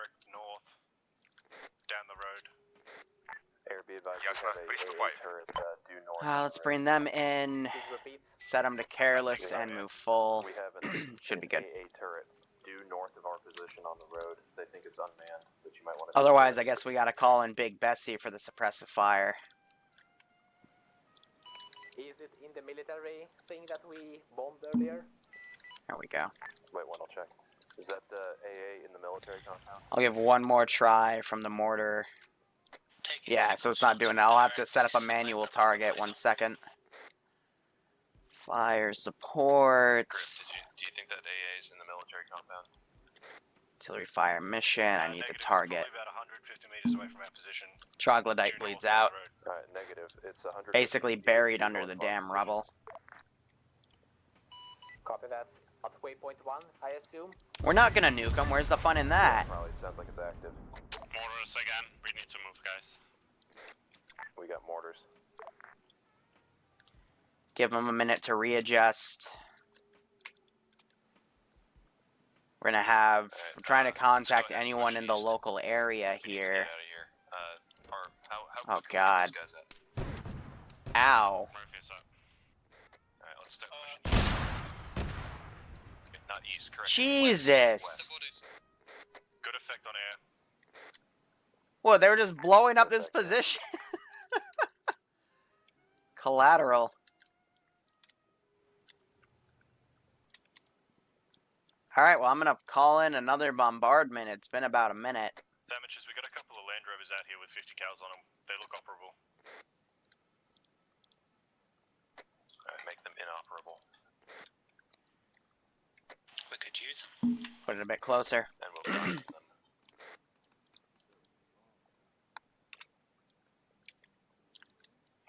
direct north, down the road. Air be advised, Yes, we have sir. a Please AA away. turret due north. Let's bring them in, Please repeat. set them to careless, and move full. We have Should be good. AA turret due north of our position on the road. They think it's unmanned, but you might want to... Otherwise, I guess we gotta call in Big Bessie for the suppressive fire. Is it in the military thing that we bombed earlier? There we go. Wait, one, I'll check. Is that the AA in the military compound? I'll give one more try from the mortar. Yeah, so it's not doing it. I'll have to set up a manual target. 1 second. Fire supports. Do you think that AA is in the military compound? Artillery fire mission. I need the Negative, target. Probably about 150 meters away from our position. Troglodyte Due bleeds north out. on the road. Alright, negative. It's 100. Basically buried under the damn rubble. Copy that. At waypoint 1, I assume. We're not gonna nuke them. Where's the fun in that? Probably sounds like it's active. Mortars again. We need to move, guys. We got mortars. Give them a minute to readjust. We're gonna have... We're trying to contact anyone in the local area here. Get out of here. How Oh, quick can we God. get these guys at? Ow. Murphy is up. Alright, let's start pushing. Not east, correct? Jesus! West. Good effect on air. Well, they were just blowing up this position. Collateral. Alright, well, I'm gonna call in another bombardment. It's been about a minute. Damages, we got a couple of Land Rovers out here with 50 cows on them. They look operable. Alright, make them inoperable. We could use them. Put it a bit closer. And we'll dock them.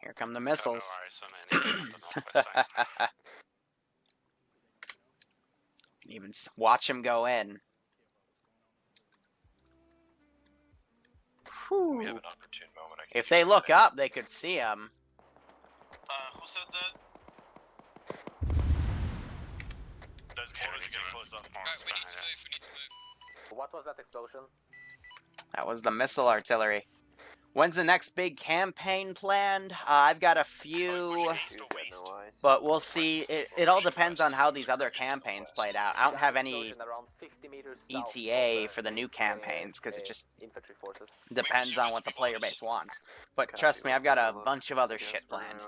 Here come the missiles. Oh, no, so many. The northwest side. Even watch them go in. Whew. We have an opportune moment. I can If they look up, they could see them. Who said that? Those mortars are getting close up. Alright, we need to move. We need to move. What was that explosion? That was the missile artillery. When's the next big campaign planned? I've got a few, East or west? but we'll see. It all depends on how these other campaigns played out. I don't have any Explosion around 50 meters south ETA of for the new campaigns, because it just infantry forces. depends on what the player base wants. But trust me, I've got a bunch of other shit planned.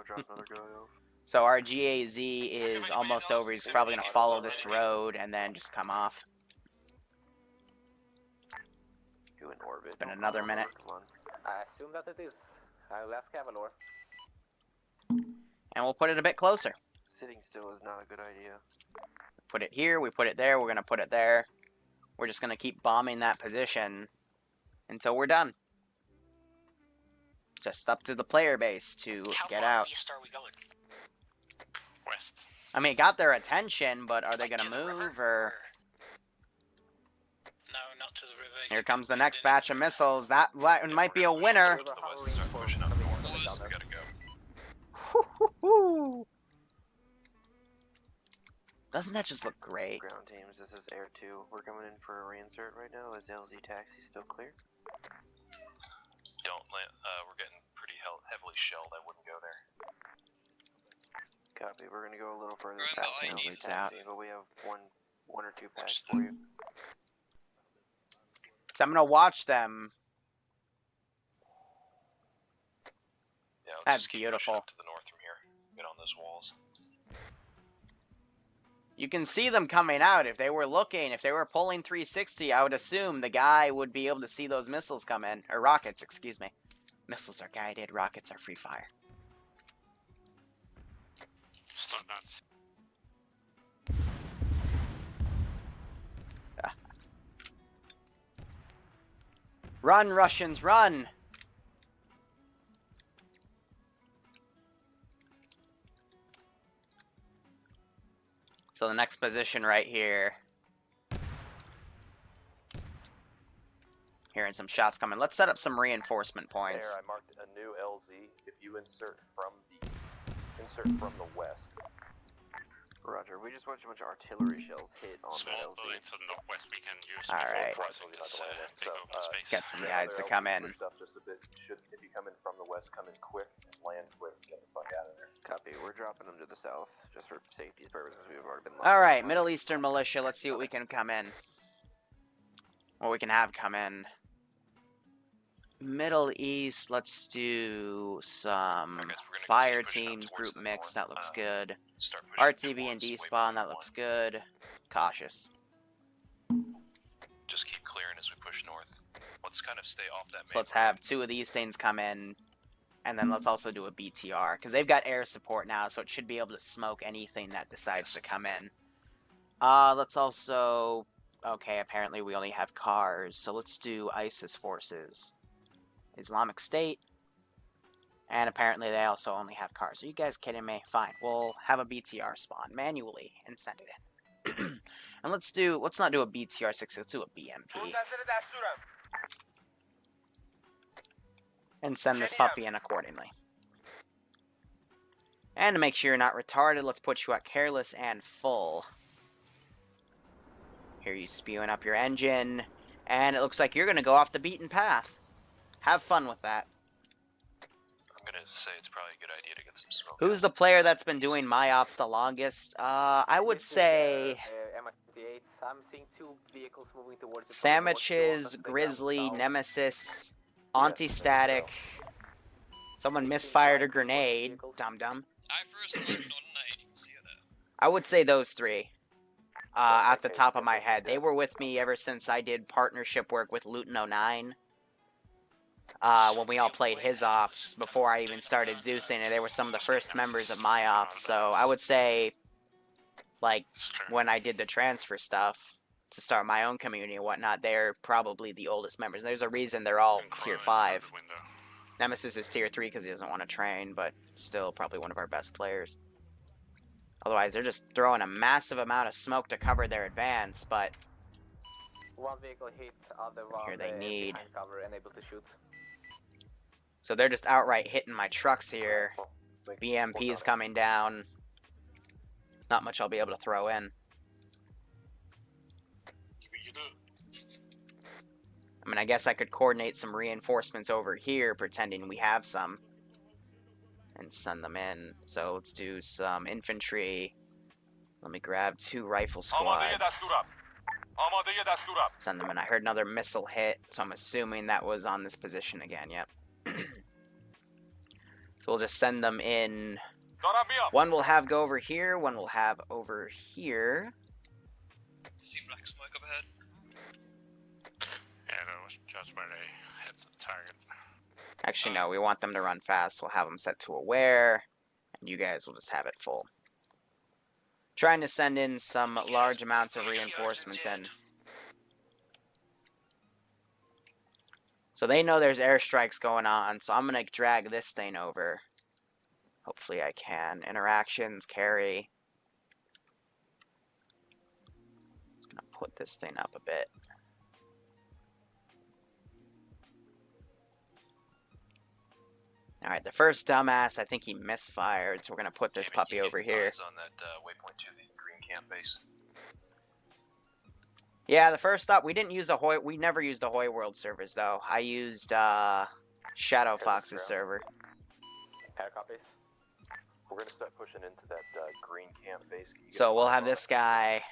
So our GAZ is almost over. He's probably going to follow this road and then just come off. It's been another minute. I assume that it is. I'll ask Cavalor. And we'll put it a bit closer. Sitting still is not a good idea. Put it here, we put it there, we're going to put it there. We're just going to keep bombing that position until we're done. Just up to the player base to get out. How far east are we going? West. I mean, it got their attention, but are they going to move, or... No, not to the river. Here comes the next batch of missiles. That might be a winner. To the west, start pushing up north. Boys, we gotta go. Woo-hoo-hoo. Doesn't that just look great? Ground teams, this is Air 2. We're coming in for a reinsert right now. Is LZ taxi still clear? Don't let, we're getting pretty heavily shelled. I wouldn't go there. Copy. We're gonna go a little further We're in past the LZ IDs. taxi, but we have one or two packs Watch for you. So I'm going to watch them. Yeah, let's That's just keep beautiful. pushing up to the north from here. Get on those walls. You can see them coming out. If they were looking, if they were pulling 360, I would assume the guy would be able to see those missiles come in. Or rockets, excuse me. Missiles are guided, rockets are free fire. Stop nuts. Run, Russians, run! So the next position right here. Hearing some shots coming. Let's set up some reinforcement points. There, I marked a new LZ. If you insert from the west. Roger, we just watched a bunch of artillery shells hit on the Small LZ. building to the northwest we can use. Alright. Let's get some guys to come in. If you come in from the west, come in quick, land quick, get the fuck out of there. Copy, we're dropping them to the south, just for safety purposes, we've already been... Alright, Middle Eastern Militia, let's see what we can come in. What we can have come in. Middle East, let's do some fire teams, group mix, that looks good. RTB and despawn, that looks good. Cautious. Just keep clearing as we push north. Let's kind of stay off that. So let's have 2 of these things come in, and then let's also do a BTR, because they've got air support now, so it should be able to smoke anything that decides to come in. Let's also... Okay, apparently we only have cars, so let's do ISIS forces. Islamic State. And apparently they also only have cars. Are you guys kidding me? Fine, we'll have a BTR spawn manually and send it in. And let's not do a BTR 6, let's do a BMP. And send this puppy in accordingly. And to make sure you're not retarded, let's put you at careless and full. Here you spewing up your engine. And it looks like you're going to go off the beaten path. Have fun with that. I'm gonna say it's probably a good idea to get some smoke. Who's the player that's been doing my ops the longest? I would say... I'm seeing 2 vehicles moving towards Famiches, Grizzly, Nemesis, Anti-Static. Someone misfired a grenade. Dum-dum. I first landed on 90, see that. I would say those 3. At the top of my head. They were with me ever since I did partnership work with Luton09. When we all played his ops before I even started Zeus in it. They were some of the first members of my ops. So I would say, like, when I did the transfer stuff to start my own community and whatnot, they're probably the oldest members. There's a reason they're all tier 5. Nemesis is tier 3 because he doesn't want to train, but still probably one of our best players. Otherwise, they're just throwing a massive amount of smoke to cover their advance, but... 1 vehicle hit, other one here they need. behind cover and able to shoot. So they're just outright hitting my trucks here. BMP is coming down. Not much I'll be able to throw in. I mean, I guess I could coordinate some reinforcements over here, pretending we have some. And send them in. So let's do some infantry. Let me grab 2 rifle squads. Send them in. I heard another missile hit, so I'm assuming that was on this position again, yep. So we'll just send them in. One will have go over here, one will have over here. See black smoke up ahead? Yeah, that was just where they hit the target. Actually, no, we want them to run fast. We'll have them set to aware, and you guys will just have it full. Trying to send in some large amounts of reinforcements in. So they know there's airstrikes going on, so I'm going to drag this thing over. Hopefully I can. Interactions, carry. I'm going to put this thing up a bit. Alright, the first dumbass, I think he misfired, so we're going to put this puppy over here. On that waypoint to the green camp base. Yeah, the first stop, we didn't use the Hoy, we never used the Hoy World servers, though. I used, Shadow Fox's server. Air copies. We're going to start pushing into that green camp base. So we'll have this guy.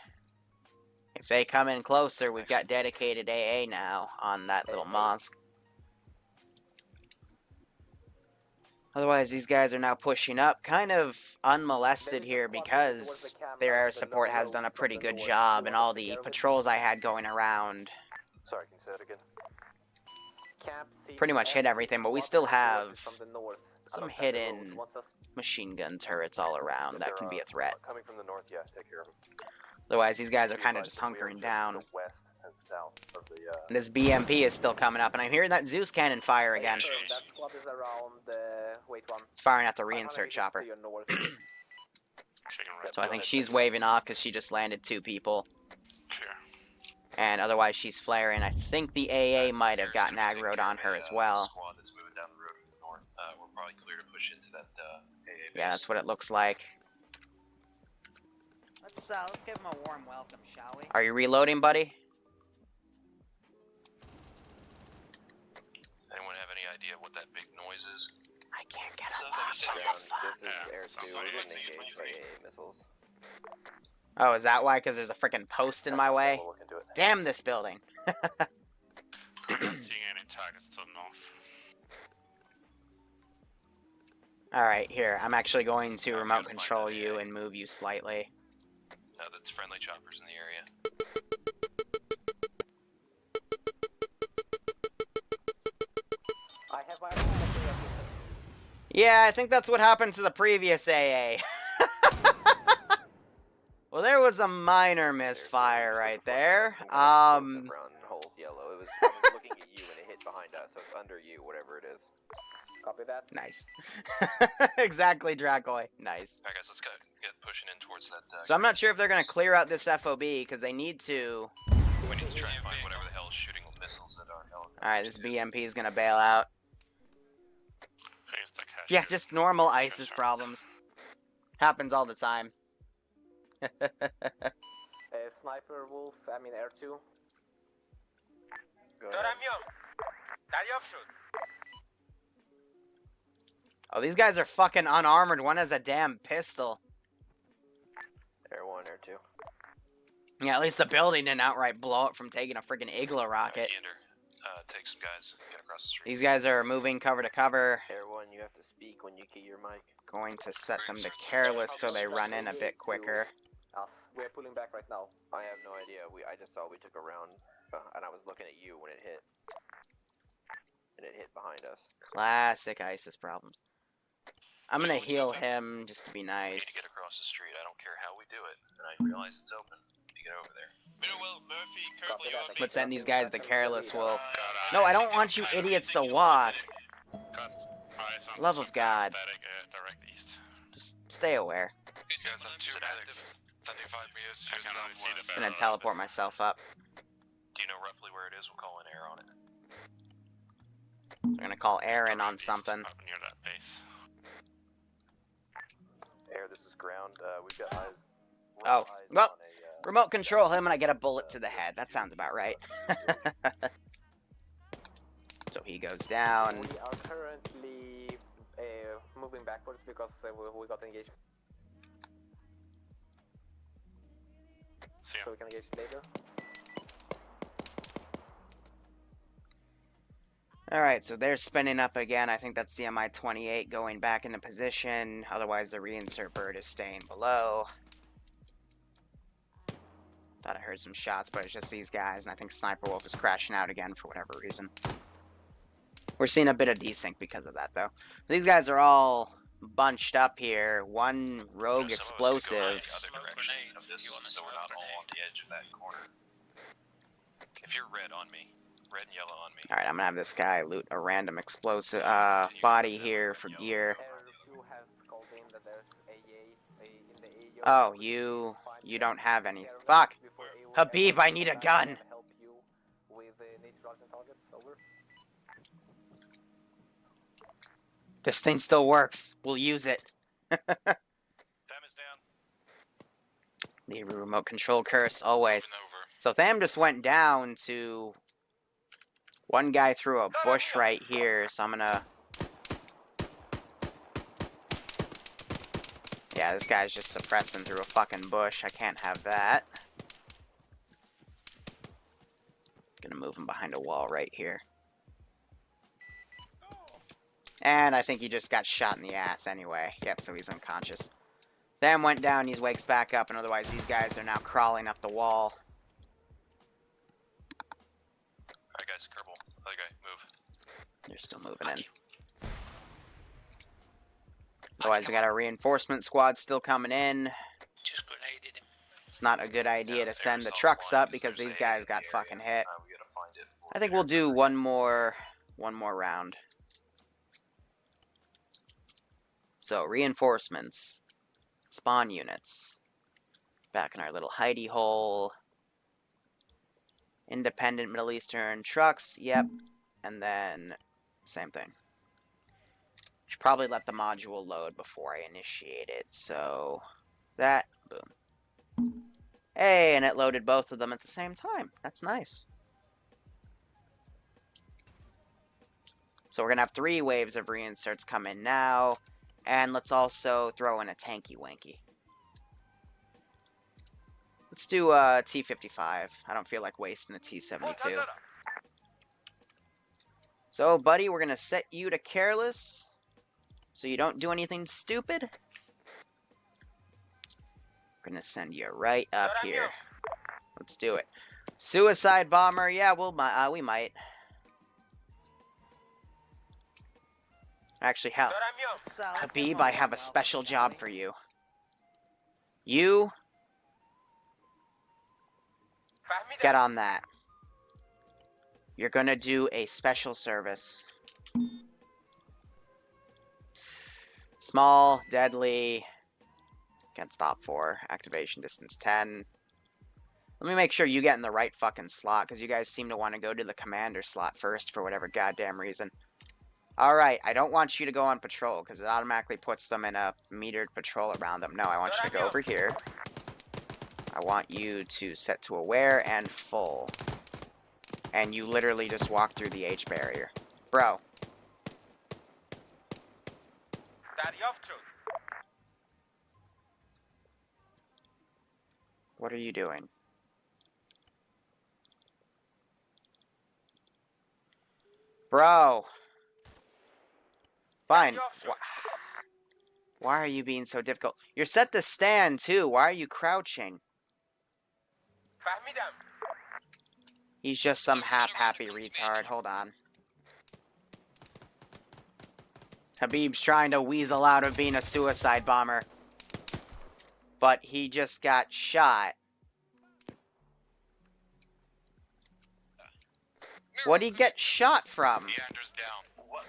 If they come in closer, we've got dedicated AA now on that little mosque. Otherwise, these guys are now pushing up, kind of unmolested here because their air support has done a pretty good job, and all the patrols I had going around Sorry, can you say that again? pretty much hit everything, but we still have some hidden machine gun turrets all around that can be a threat. Coming from the north, yeah, take care of them. Otherwise, these guys are kind of just hunkering down. West and south of the, And this BMP is still coming up, and I'm hearing that Zeus cannon fire again. That squad is around wait one. It's firing at the reinsert chopper. So I think she's waving off because she just landed 2 people. Sure. And otherwise she's flaring. I think the AA might have gotten aggroed on her as well. Squad that's moving down the road from the north. We're probably clear to push into that AA base. Yeah, that's what it looks like. Let's give him a warm welcome, shall we? Are you reloading, buddy? Anyone have any idea what that big noise is? I can't get a Sounds like lock. you said What ground. the fuck? This is Air 2. We're getting engaged by AA missiles. Oh, is that why? Because there's a freaking post in my way? We'll look into it. Damn this building. Seeing any targets to the north. Alright, here. I'm actually going to remote control you and move you slightly. No, that's friendly choppers in the area. I have my own system. Yeah, I think that's what happened to the previous AA. Well, there was a minor misfire right there. Brown holes yellow. I was looking at you and it hit behind us, so it's under you, whatever it is. Copy that. Nice. Exactly, Dracoi. Nice. Alright guys, let's get pushing in towards that, So I'm not sure if they're going to clear out this FOB, because they need to. we need to try and find whatever the hell is shooting missiles at our helicopter. Alright, this BMP is going to bail out. Yeah, just normal ISIS problems. Happens all the time. Sniper Wolf, I mean Air 2. Go ahead. Oh, these guys are fucking unarmored. One has a damn pistol. Air 1, Air 2. Yeah, at least the building didn't outright blow up from taking a freaking igloo rocket. Gander, take some guys, get across the street. These guys are moving cover to cover. Air 1, you have to speak when you key your mic. Going to set them to careless so they run in a bit quicker. Us. We're pulling back right now. I have no idea. I just saw we took a round, and I was looking at you when it hit. And it hit behind us. Classic ISIS problems. I'm gonna heal him just to be We need to nice. get across the street, I don't care how we do it. And I realize it's open. You get over there. Well, Murphy, Kerbal, you and me. Let's send these guys to careless. Will. No, I don't want you idiots to walk. Love of God. Direct east. Just stay aware. You guys have 2 medics, 75 meters to your southwest. I'm gonna teleport myself up. Do you know roughly where it is? We'll call in air on it. We're gonna call Aaron on something. Up near that base. Air, this is ground. We've got eyes. Oh, eyes well, on a, remote control him and I get a bullet to the head. That sounds about right. So he goes down. We are currently moving backwards because we got engaged. See ya. So we can engage later. Alright, so they're spinning up again. I think that's the MI-28 going back into position. Otherwise, the reinsert bird is staying below. Thought I heard some shots, but it's just these guys. And I think Sniper Wolf is crashing out again for whatever reason. We're seeing a bit of desync because of that, though. These guys are all bunched up here. One rogue explosive. Other direction of this, so we're not all on the edge of that corner. If you're red on me, red and yellow on me. Alright, I'm gonna have this guy loot a random explosive body here for gear. Air 2 has called in that there's AA in the AO. Oh, you don't have any. Fuck! Habib, I need a gun! Help you with neutralizing targets. Over. This thing still works. We'll use it. Sam is down. The remote control curse, always. Moving over. So Tham just went down to... One guy threw a bush right here, so I'm gonna... Yeah, this guy's just suppressing through a fucking bush. I can't have that. Gonna move him behind a wall right here. And I think he just got shot in the ass anyway. Yep, so he's unconscious. Tham went down, he wakes back up, and otherwise these guys are now crawling up the wall. Alright guys, Kerbal. Other guy, move. They're still moving in. Otherwise, we got our reinforcement squad still coming in. Just grenaded him. It's not a good idea to send the trucks up because these guys got fucking hit. We gotta find it. I think we'll do one more round. So, reinforcements. Spawn units. Back in our little hidey hole. Independent Middle Eastern trucks, yep. And then, same thing. Should probably let the module load before I initiate it, so... That, boom. Hey, and it loaded both of them at the same time. That's nice. So we're going to have 3 waves of reinserts come in now. And let's also throw in a tanky wanky. Let's do T55. I don't feel like wasting a T72. So, buddy, we're going to set you to careless. So you don't do anything stupid. We're going to send you right up here. Let's do it. Suicide bomber. Yeah, we might. Actually, hell, Habib, I have a special job for you. You get on that. You're gonna do a special service. Small, deadly. Can't stop for. Activation distance 10. Let me make sure you get in the right fucking slot, because you guys seem to want to go to the commander slot first for whatever goddamn reason. Alright, I don't want you to go on patrol, because it automatically puts them in a metered patrol around them. No, I want you to go over here. I want you to set to aware and full. And you literally just walk through the H barrier. Bro. What are you doing? Bro. Fine. Why are you being so difficult? You're set to stand, too. Why are you crouching? He's just some happy retard. Hold on. Habib's trying to weasel out of being a suicide bomber. But he just got shot. What'd he get shot from? Meander's down. What?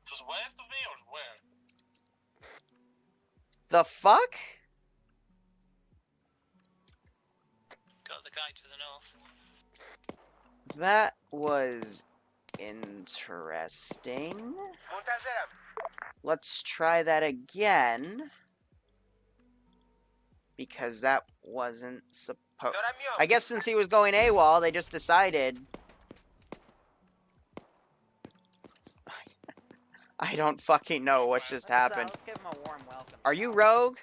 Just west of me or where? The fuck? Got the guy to the north. That was interesting. Let's try that again. Because that wasn't supposed... I guess since he was going AWOL, they just decided... I don't fucking know what just happened. Let's give him a warm welcome. Are you rogue?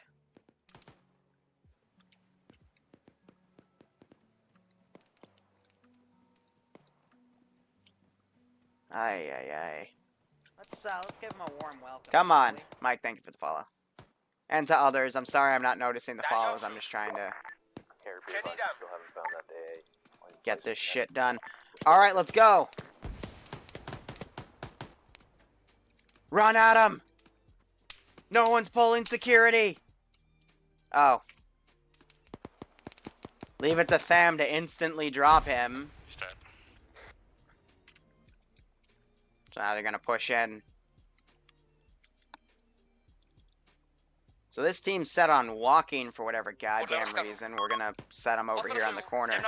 Aye. Let's give him a warm welcome. Come on. Mike, thank you for the follow. And to others, I'm sorry I'm not noticing the follows. I'm just trying to get this shit done. Alright, let's go. Run at him! No one's pulling security! Oh. Leave it to Tham to instantly drop him. So now they're gonna push in. So this team's set on walking for whatever goddamn reason. We're gonna set them over here on the corner.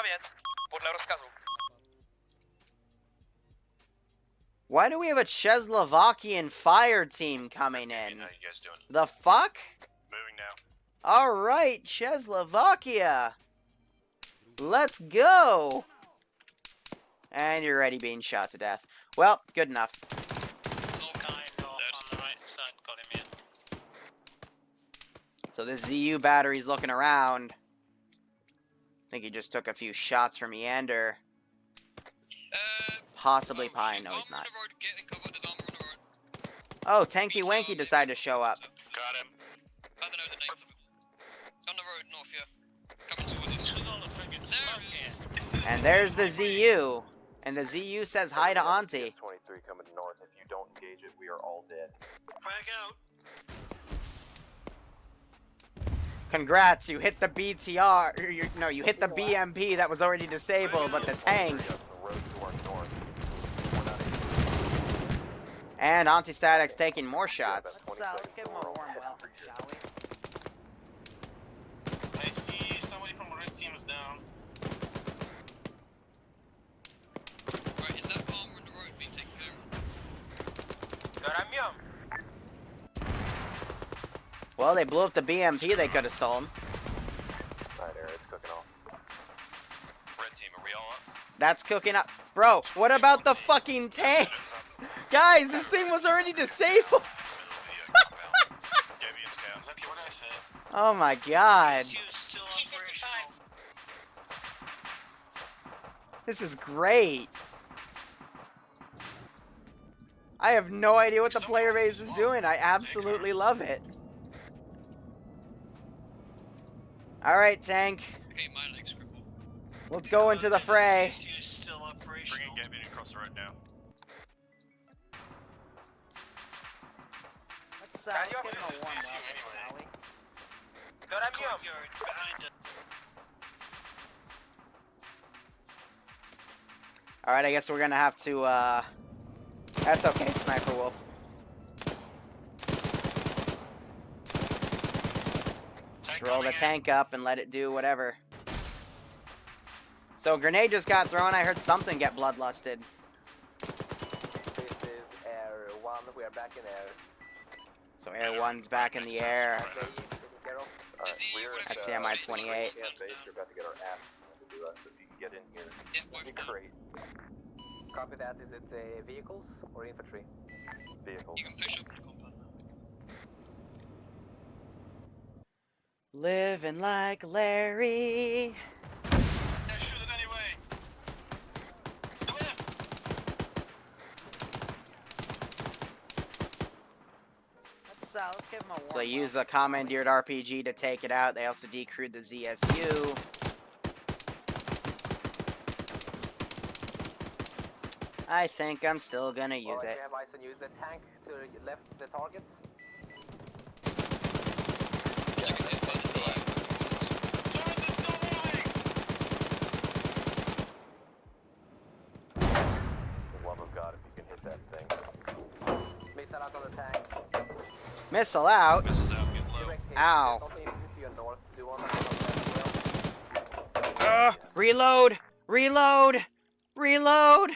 Why do we have a Czechoslovakian fire team coming in? How you guys doing? The fuck? Moving now. Alright, Czechoslovakia. Let's go. And you're already being shot to death. Well, good enough. Little guy north on the right side got him in. So this ZU battery's looking around. I think he just took a few shots from Meander. Possibly Pine. No, he's not. Oh, Tanky Wanky decided to show up. Got him. I don't know the names of it. It's on the road north, yeah. Coming towards us. And there's the ZU. And the ZU says hi to Auntie. 23 coming north. If you don't engage it, we are all dead. Frag out. Congrats, you hit the BTR. No, you hit the BMP that was already disabled, but the tank. And Anti-Static's taking more shots. Let's give him a warm welcome, shall we? I see somebody from the red team is down. Right, is that armor on the road being taken care of? Well, they blew up the BMP they could have stolen. Alright, That's cooking up. Bro, what about the fucking tank? Guys, this thing was already disabled. Exactly what I said. Oh my god. Zeus still operational. This is great. I have no idea what the player base is doing. I absolutely love it. Alright, tank. Okay, my leg's crippled. Let's go into the fray. Zeus still operational. Bringing Gambit across the road now. Let's give him a warm welcome, shall we? Courtyard behind us. Alright, I guess we're gonna have to, That's okay, Sniper Wolf. Just roll the tank up and let it do whatever. So, a grenade just got thrown. I heard something get bloodlusted. This is Air 1. We are back in air. So, Air 1's back in the air. Okay, you taken care of? We're That's the MI-28. base. We're about to get our ass to do us. If you can get in here, that'd be great. Copy that. Is it vehicles or infantry? Vehicles. You can push up the compound now. Living like Larry. Yeah, shoot it anyway. To left. Let's give him a warm So, they use a commandeered RPG to take it out. They also decrewed the ZSU. I think I'm still gonna use Alright, it. you have eyes on you. The tank to the left, the targets. Took a hit by the team. For the love of God, if you can hit that thing. Missile out on the tank. Missile out. Misses out, get low. Direct hit. Ow. There's also infantry to your north. Do you want to hit on that as well? Reload! Reload! Reload!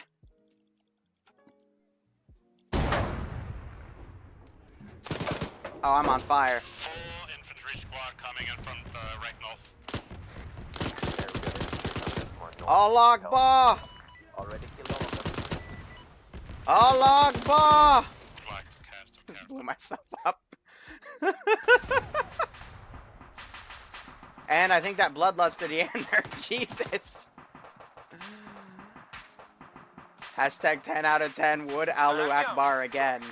Oh, I'm on fire. Full infantry squad coming in from right north. There we go. Come on, Allah Akbar! Already killed all of them. Allah Akbar! Flag cast. Just blew myself up. And I think that bloodlusted the ender. Jesus. Hashtag 10 out of 10 would Alu Akbar again.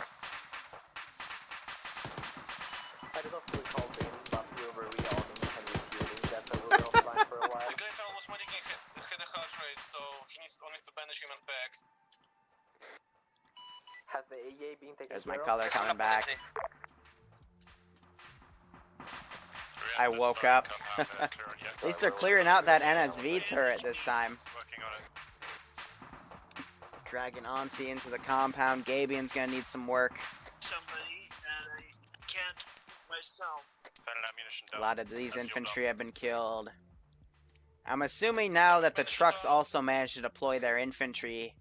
I don't know if we called in, but we were rearming and refueling. That's why we were offline for a while. The guy almost medicing hit a heart rate, so he only needs to bandage him and back. Has the AA been taken There's my care color of? coming back. I woke up. At least they're clearing out that NSV turret this time. Working on it. Dragging Auntie into the compound. Gabian's gonna need some work. Somebody, and I can't myself. Found an ammunition A dump. lot of these Fuel infantry dump. have been killed. I'm assuming now that the trucks also managed to deploy their infantry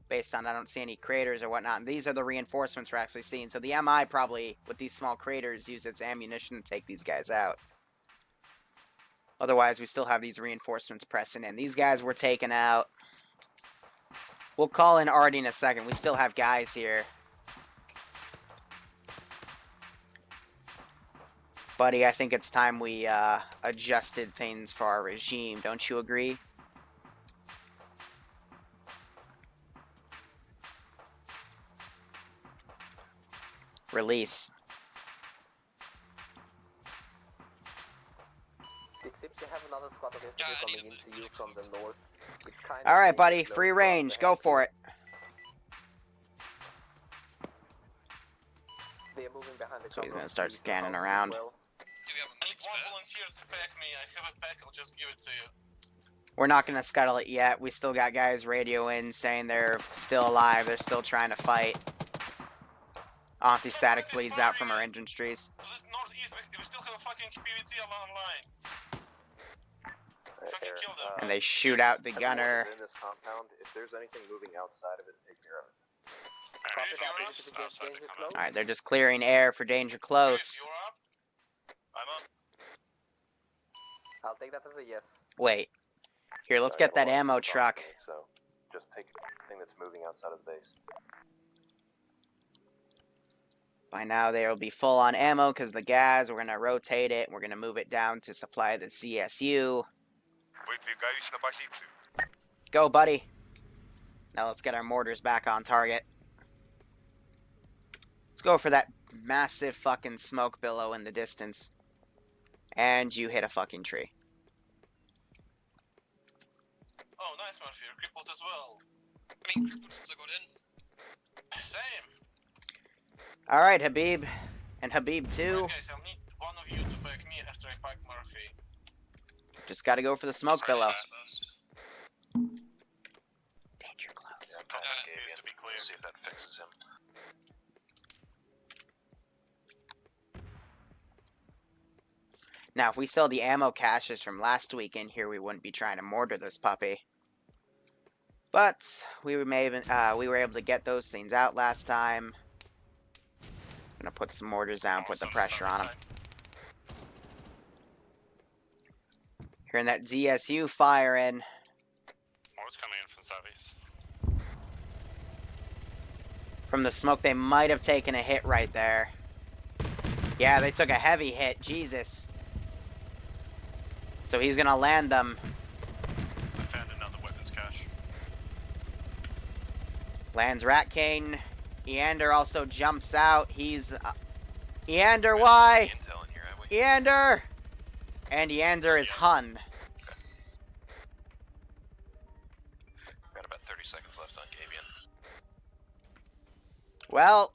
based on I don't see any craters or whatnot. And these are the reinforcements we're actually seeing. So the MI probably, with these small craters, use its ammunition to take these guys out. Otherwise, we still have these reinforcements pressing in. These guys were taken out. We'll call in Artie in a second. We still have guys here. Buddy, I think it's time we adjusted things for our regime. Don't you agree? Release. It seems you have another squad of infantry Yeah, I coming need into you from the north. It's kind of Alright, big, buddy. slow Free from range. the Go head. for it. They are moving behind the So he's cover gonna of start the scanning house as around. well. Do we have a medic spare? I need one volunteer to pack me. I have a pack, I'll just give it to you. We're not going to scuttle it yet. We still got guys radio in saying they're still alive. They're still trying to fight. Anti-static bleeds out from our engine trees. To this northeast, we still have a fucking PVT online. Fucking Here, kill them. And they shoot out the everyone gunner. is in this compound. If there's anything moving outside of it, take care of it. Ready Copy for that. us? If it gets Outside the danger command. close. Alright, they're just clearing air for danger close. You're up? I'm up. I'll take that as a yes. Wait. Here, let's get that ammo truck. So, just take anything that's moving outside of the base. By now, they'll be full on ammo because the gas. We're going to rotate it. We're going to move it down to supply the CSU. Go, buddy. Now let's get our mortars back on target. Let's go for that massive fucking smoke billow in the distance. And you hit a fucking tree. Oh, nice, Murphy. You're crippled as well. I mean, crippled since I got in. Same. Alright, Habib. And Habib too. Okay, so I need one of you to pack me after I pack Murphy. Just gotta go for the smoke billow. Danger close. Yeah, to be clear. See if that fixes him. Now, if we still had the ammo caches from last week in here, we wouldn't be trying to mortar this puppy. But we were able to get those things out last time. I'm gonna put some mortars down, put the pressure on them. Hearing that ZSU firing. Mortars coming in from southeast. From the smoke, they might have taken a hit right there. Yeah, they took a heavy hit. Jesus. So he's gonna land them. I found another weapons cache. Lands Ratcane. Eander also jumps out. He's... Eander, why? Eander! And Eander is Hun. Got about 30 seconds left on Gavian. Well,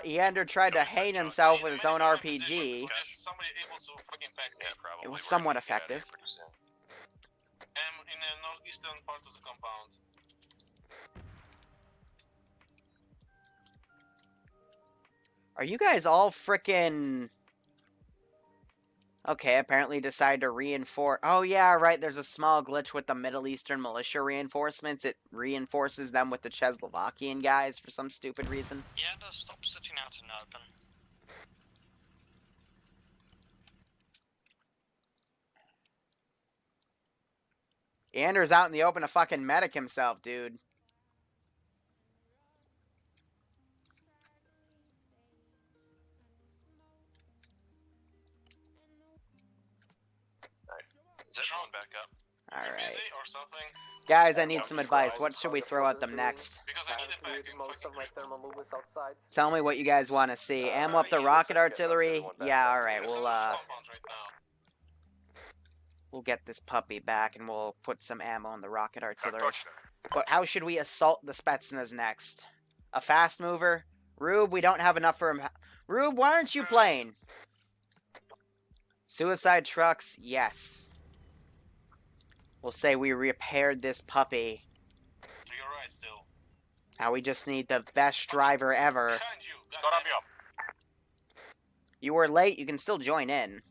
Eander tried to hang himself with his own RPG. Somebody able to fucking pack me? Yeah, probably. It was somewhat effective. In the northeastern part of the compound. Are you guys all frickin'... Okay, apparently decided to reinforce... Oh yeah, right, there's a small glitch with the Middle Eastern militia reinforcements. It reinforces them with the Czechoslovakian guys for some stupid reason. Yeah, just stop sitting out in the open. Eander's out in the open to fucking medic himself, dude. Is everyone back up? Alright. Or something? Guys, I need some advice. What should we throw at them next? Because I need it back in most of my thermal movements outside. Tell me what you guys want to see. Ammo up the rocket artillery? Yeah, alright, we'll get this puppy back and we'll put some ammo in the rocket artillery. But how should we assault the Spetsnaz next? A fast mover? Rube, we don't have enough for him. Rube, why aren't you playing? Suicide trucks? Yes. We'll say we repaired this puppy. You're right still. Now we just need the best driver ever. You were late, you can still join in.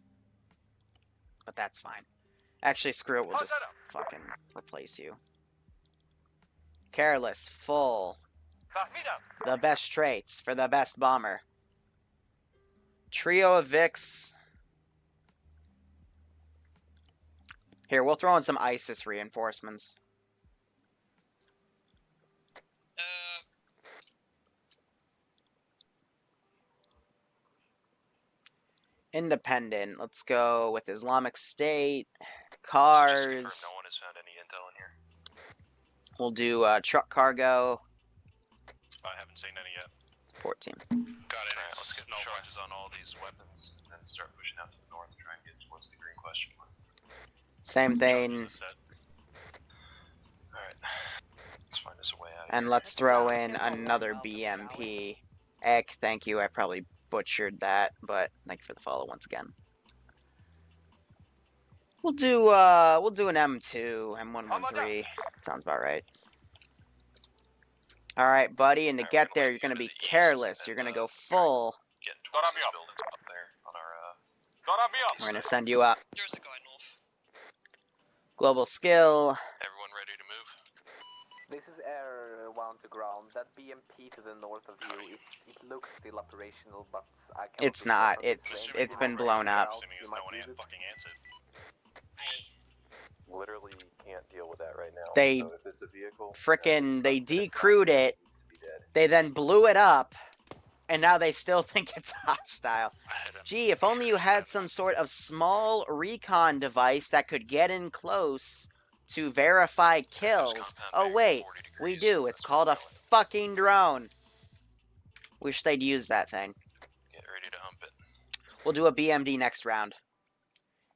But that's fine. Actually, screw it, we'll just fucking replace you. Careless, full. The best traits for the best bomber. Trio of Vix. Here, we'll throw in some ISIS reinforcements. Independent. Let's go with Islamic State. Cars. No one has found any intel in here. We'll do truck cargo. I haven't seen any yet. 14. Got it. Alright, let's get choices on all these weapons and then start pushing out to the north, try and get towards the green question mark. Same thing. Alright. Let's find us a way out. And let's throw in another BMP. Ek, thank you. I probably butchered that, but thank you for the follow once again. We'll do an M2, M113. Sounds about right. Alright, buddy, and to get there, you're gonna be careless. You're gonna go full. We're gonna send you up. There's a guy north. Global skill. Everyone ready to move? This is Air 1 to ground. That BMP to the north of you, it looks still operational, but I can't... It's not. It's been blown up. Assuming no one fucking answered. literally can't deal with that right now. They so if it's a vehicle, frickin' they decrewed it. They then blew it up, and now they still think it's hostile. Gee, if only you had some sort of small recon device that could get in close to verify kills. Oh wait, we do. It's called a fucking drone. Wish they'd use that thing. Get ready to hump it. We'll do a BMD next round.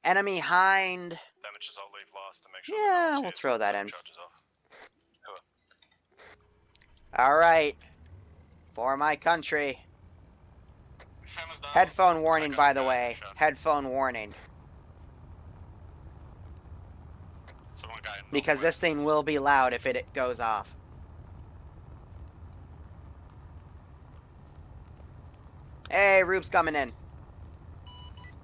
Enemy hind. Damages I'll leave last to make sure. Yeah, we'll throw that in. Charges off. Alright. For my country. Headphone warning, by the way. Headphone warning. Because this thing will be loud if it goes off. Hey, Rube's coming in.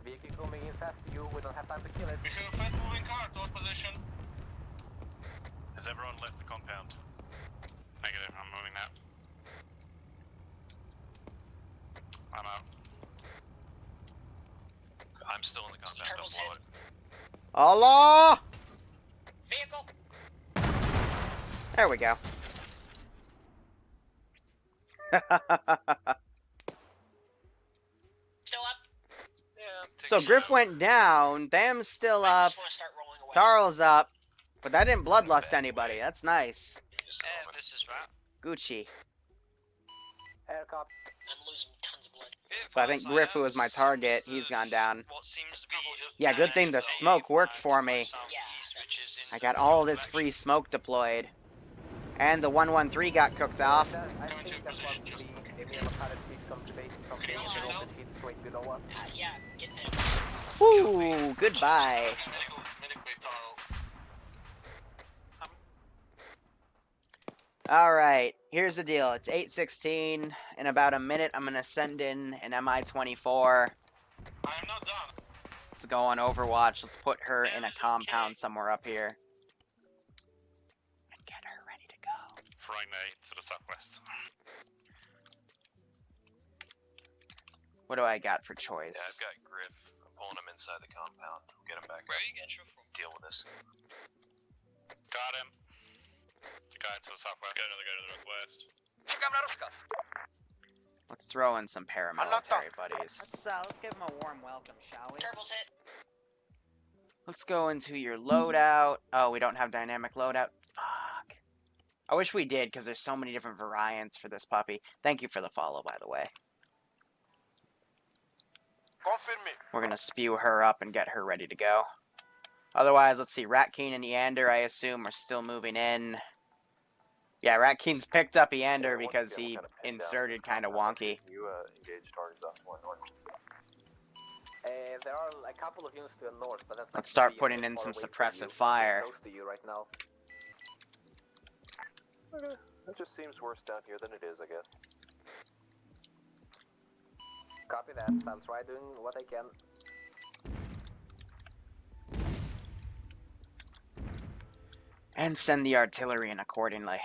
Vehicle coming in fast for you, we don't have time to kill it. We have a fast moving car towards position. Has everyone left the compound? Negative, I'm moving now. I'm out. I'm still in the compound, don't blow it. Allah! Vehicle! There we go. Still up? Yeah. So Griff went down, Bam's still up, Tarl's up, but that didn't bloodlust anybody. That's nice. This is right. Gucci. Air cop. I'm losing tons of blood. So I think Griff, who was my target, he's gone down. What seems to be Yeah, good thing the smoke worked for me. I got all this free smoke deployed. And the 113 got cooked off. I think that's what the enemy pilot please come to base from the open heat straight below us. Yeah, get there. Woo! Goodbye. Alright, here's the deal. It's 8:16. In about a minute, I'm going to send in an MI-24. I am not done. Let's go on Overwatch. Let's put her in a compound somewhere up here. And get her ready to go. Frying to the southwest. What do I got for choice? Yeah, I've got Griff. I'm pulling him inside the compound. Get him back. Where are you getting shot from? Deal with this. Got him. The guy to the southwest. Got another guy to the northwest. Let's throw in some paramilitary buddies. Let's give him a warm welcome, shall we? Turbo's hit. Let's go into your loadout. Oh, we don't have dynamic loadout. Fuck. I wish we did, because there's so many different variants for this puppy. Thank you for the follow, by the way. We're going to spew her up and get her ready to go. Otherwise, let's see. Ratkeen and Eander, I assume, are still moving in. Yeah, Ratkeen's picked up Eander because he inserted kind of wonky. You engage targets off one north. There are a couple of units to the north, but that's not Let's start gonna be putting in far some away from suppressive you. fire. Close to you right now. Okay. It just seems worse down here than it is, I guess. Copy that. I'll try doing what I can. And send the artillery in accordingly.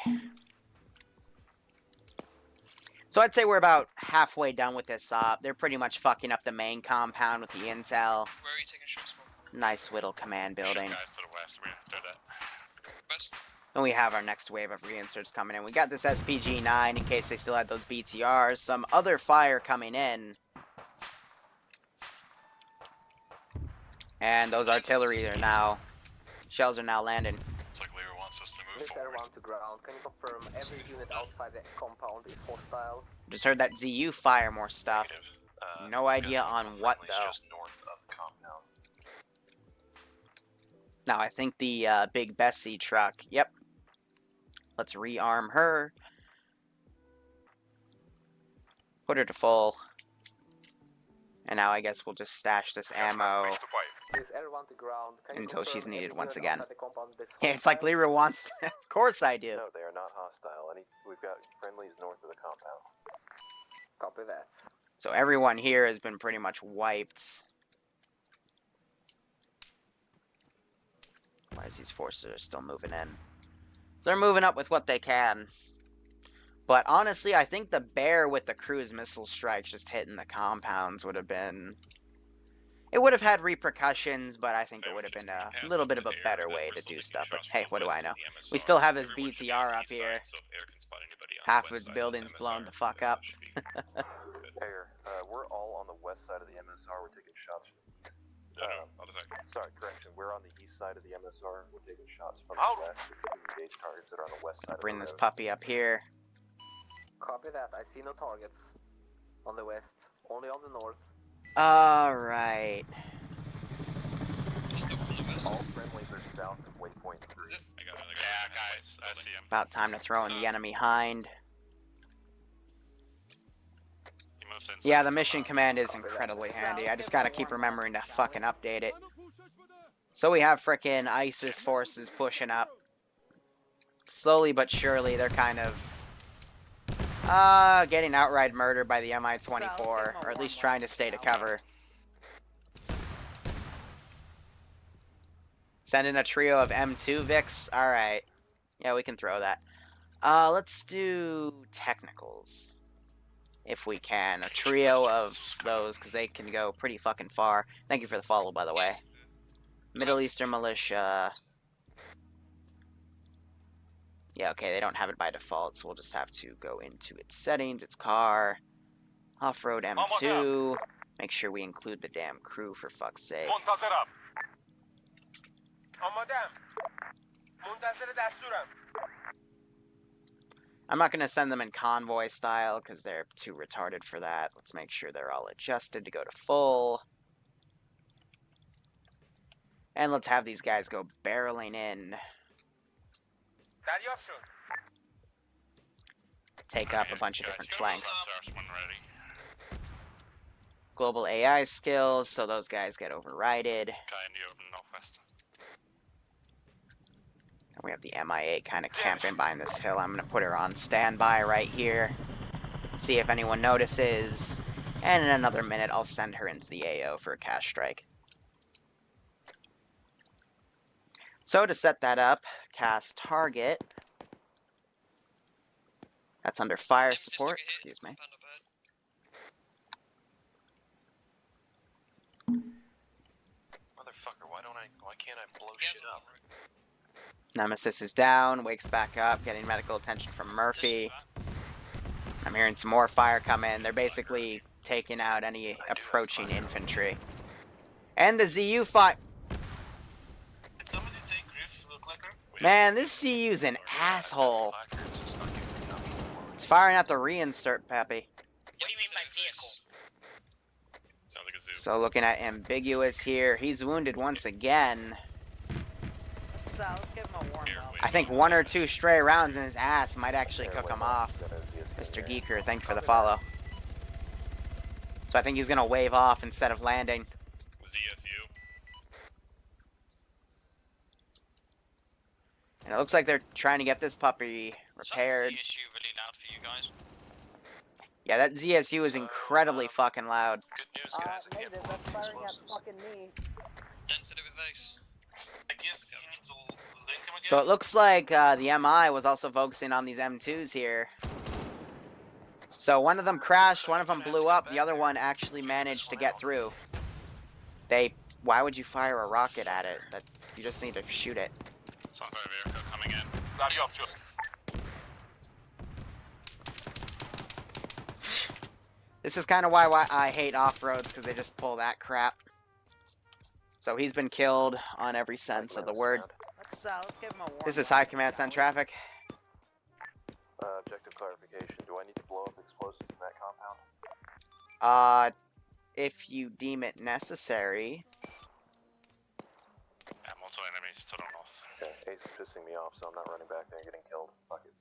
So I'd say we're about halfway done with this op. They're pretty much fucking up the main compound with the intel. Where are you taking shots from? Nice whittle command building. Guys to the west. We did that. West? And we have our next wave of reinserts coming in. We got this SPG-9 in case they still had those BTRs. Some other fire coming in. And those artillery are now... Shells are now landing. It's like Liru wants us to move This forward. air 1 to ground. Can you confirm every unit outside the compound is hostile? Just heard that ZU fire more stuff. Negative. No idea got on some what, friendlies though. Just north of the compound. Now, I think the big Bessie truck... Yep. Let's rearm her. Put her to full. And now I guess we'll just stash this ammo This air 1 to ground. Can you until she's confirm needed every once unit again. outside the compound is Yeah, it's like hostile? Liru wants... Of course I do. No, they are not hostile. We've got friendlies north of the compound. Copy that. So everyone here has been pretty much wiped. Why is these forces are still moving in? So they're moving up with what they can. But honestly, I think the bear with the cruise missile strikes just hitting the compounds would have been... It would have had repercussions, but I think it would have been a little bit of a better way to do stuff. But hey, what do I know? We still have his BTR up here. Half of its building's blown the fuck up. Air, we're all on the west side of the MSR. We're taking shots. Sorry, correction. We're on the east side of the MSR. We're taking shots from the west. We're engage targets that are on the west side. Bring this puppy up here. Copy that. I see no targets on the west, only on the north. Alright. All friendlies are south of waypoint 3. Yeah, guys, I see him. About time to throw in the enemy hind. Yeah, the mission command is incredibly handy. I just gotta keep remembering to fucking update it. So we have frickin' ISIS forces pushing up. Slowly but surely, they're kind of getting outright murdered by the MI-24, or at least trying to stay to cover. Send in a trio of M2 Vics. Alright. Yeah, we can throw that. Let's do technicals. If we can. A trio of those, because they can go pretty fucking far. Thank you for the follow, by the way. Middle Eastern Militia. Yeah, okay, they don't have it by default, so we'll just have to go into its settings, its car. Off-road M2. Make sure we include the damn crew, for fuck's sake. I'm not going to send them in convoy style, because they're too retarded for that. Let's make sure they're all adjusted to go to full. And let's have these guys go barreling in. Take up a bunch of different flanks. Global AI skills, so those guys get overrided. And we have the MIA kind of camping behind this hill. I'm going to put her on standby right here. See if anyone notices. And in another minute, I'll send her into the AO for a cash strike. So to set that up, cast target. That's under fire support, excuse me. Motherfucker, why can't I blow shit up? Nemesis is down, wakes back up, getting medical attention from Murphy. I'm hearing some more fire come in. They're basically taking out any approaching infantry. And the ZU fire. Man, this CU's an asshole. It's firing at the reinsert, Peppy. What do you mean by vehicle? Sounds like a zoo. So looking at Ambiguous here, he's wounded once again. Let's give him a warm welcome. I think 1 or 2 stray rounds in his ass might actually cook him off. Mr. Geeker, thank you for the follow. So I think he's gonna wave off instead of landing. ZSU. And it looks like they're trying to get this puppy repaired. Is issue really loud for you guys? Yeah, that ZSU is incredibly fucking loud. Good news, guys. I can't Negative, blow that's any firing at explosives. fucking me. Sensitive advice. I guess you need to link him again. So it looks like the MI was also focusing on these M2s here. So one of them crashed, one of them blew up, the other one actually managed to get through. Why would you fire a rocket at it? You just need to shoot it. Some kind of vehicle coming in. This is kind of why I hate off-roads, because they just pull that crap. So he's been killed on every sense of the word. Let's give him a warm This is High Command Send traffic. Objective clarification. Do I need to blow up explosives in that compound? If you deem it necessary. Yeah, multiple enemies to the north. Okay, Ace is pissing me off, so I'm not running back there and getting killed. Fuck it.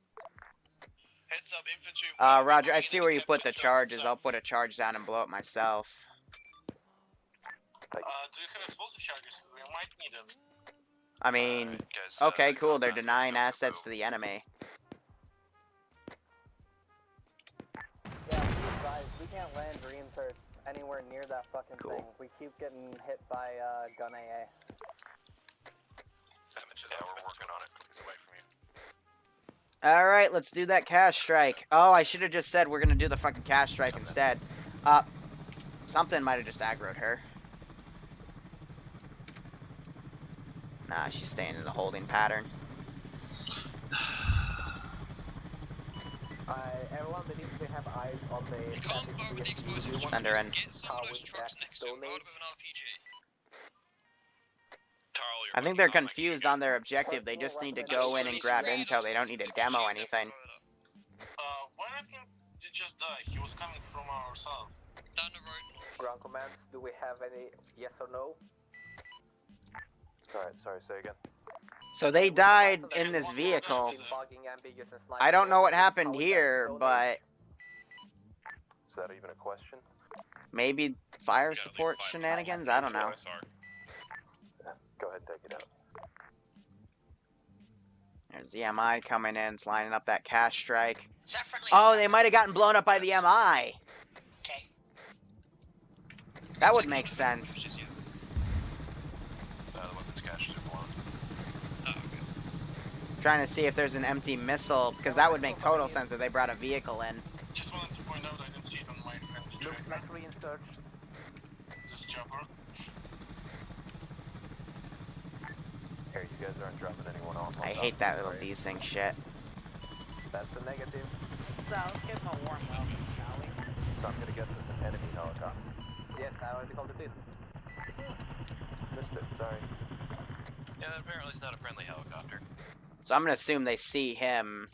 Heads up, infantry. Roger, I see where you put the charges. I'll put a charge down and blow it myself. Do you have explosive charges? We might need them. I mean, okay, cool. They're denying assets to the enemy. Yeah, be advised, we can't land reinserts anywhere near that fucking Cool. thing. We keep getting hit by gun AA. Yeah, we're working on it. It's away from you. Alright, let's do that cash strike. Oh, I should have just said we're gonna do the fucking cash strike instead. Something might have just aggroed her. Nah, she's staying in the holding pattern. Everyone that needs to have eyes on the You can't go over the explosives. Send her in. Get some of those trucks next to him, load with an RPG. I think they're confused on their objective. They just need to go in and grab intel. They don't need to demo anything. Why I think he just died? He was coming from our south. Down the road. Ground commands, do we have any yes or no? Sorry, say again. So they died in this vehicle. I don't know what happened here, but Is that even a question? maybe fire support shenanigans? I don't know. Yeah, go ahead and take it out. There's the MI coming in. It's lining up that cash strike. Oh, they might have gotten blown up by the MI. Okay. That would make sense. The weapons cache is blown. Oh, okay. Trying to see if there's an empty missile, because that would make total sense if they brought a vehicle in. Just wanted to point out I didn't see it on my friendly Looks tracker. like reinsert. This chopper. Here, you guys aren't dropping anyone off. I hate that little desync shit. That's a negative. Let's give him a warm welcome, shall we? So I'm gonna guess it's an enemy helicopter. Yes, I already called it in. Missed it, sorry. Yeah, apparently it's not a friendly helicopter. So I'm gonna assume they see him.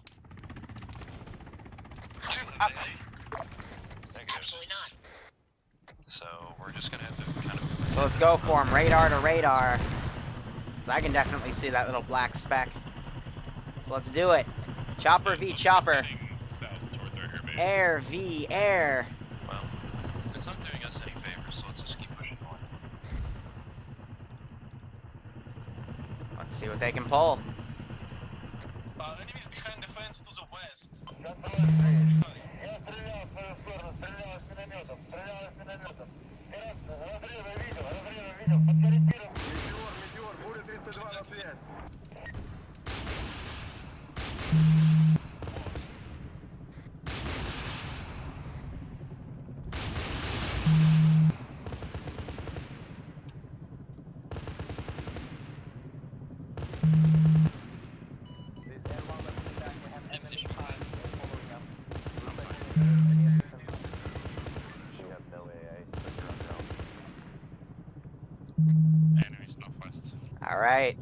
Absolutely not. So we're just gonna have to kind of. So let's go for him, radar to radar. So I can definitely see that little black speck. So let's do it. Chopper v chopper. Air v air. Well, it's not doing us any favors, so let's just keep pushing on. Let's see what they can pull. Enemies behind the fence to the west. We have no AA, so you're on your own. Enemies northwest. Alright.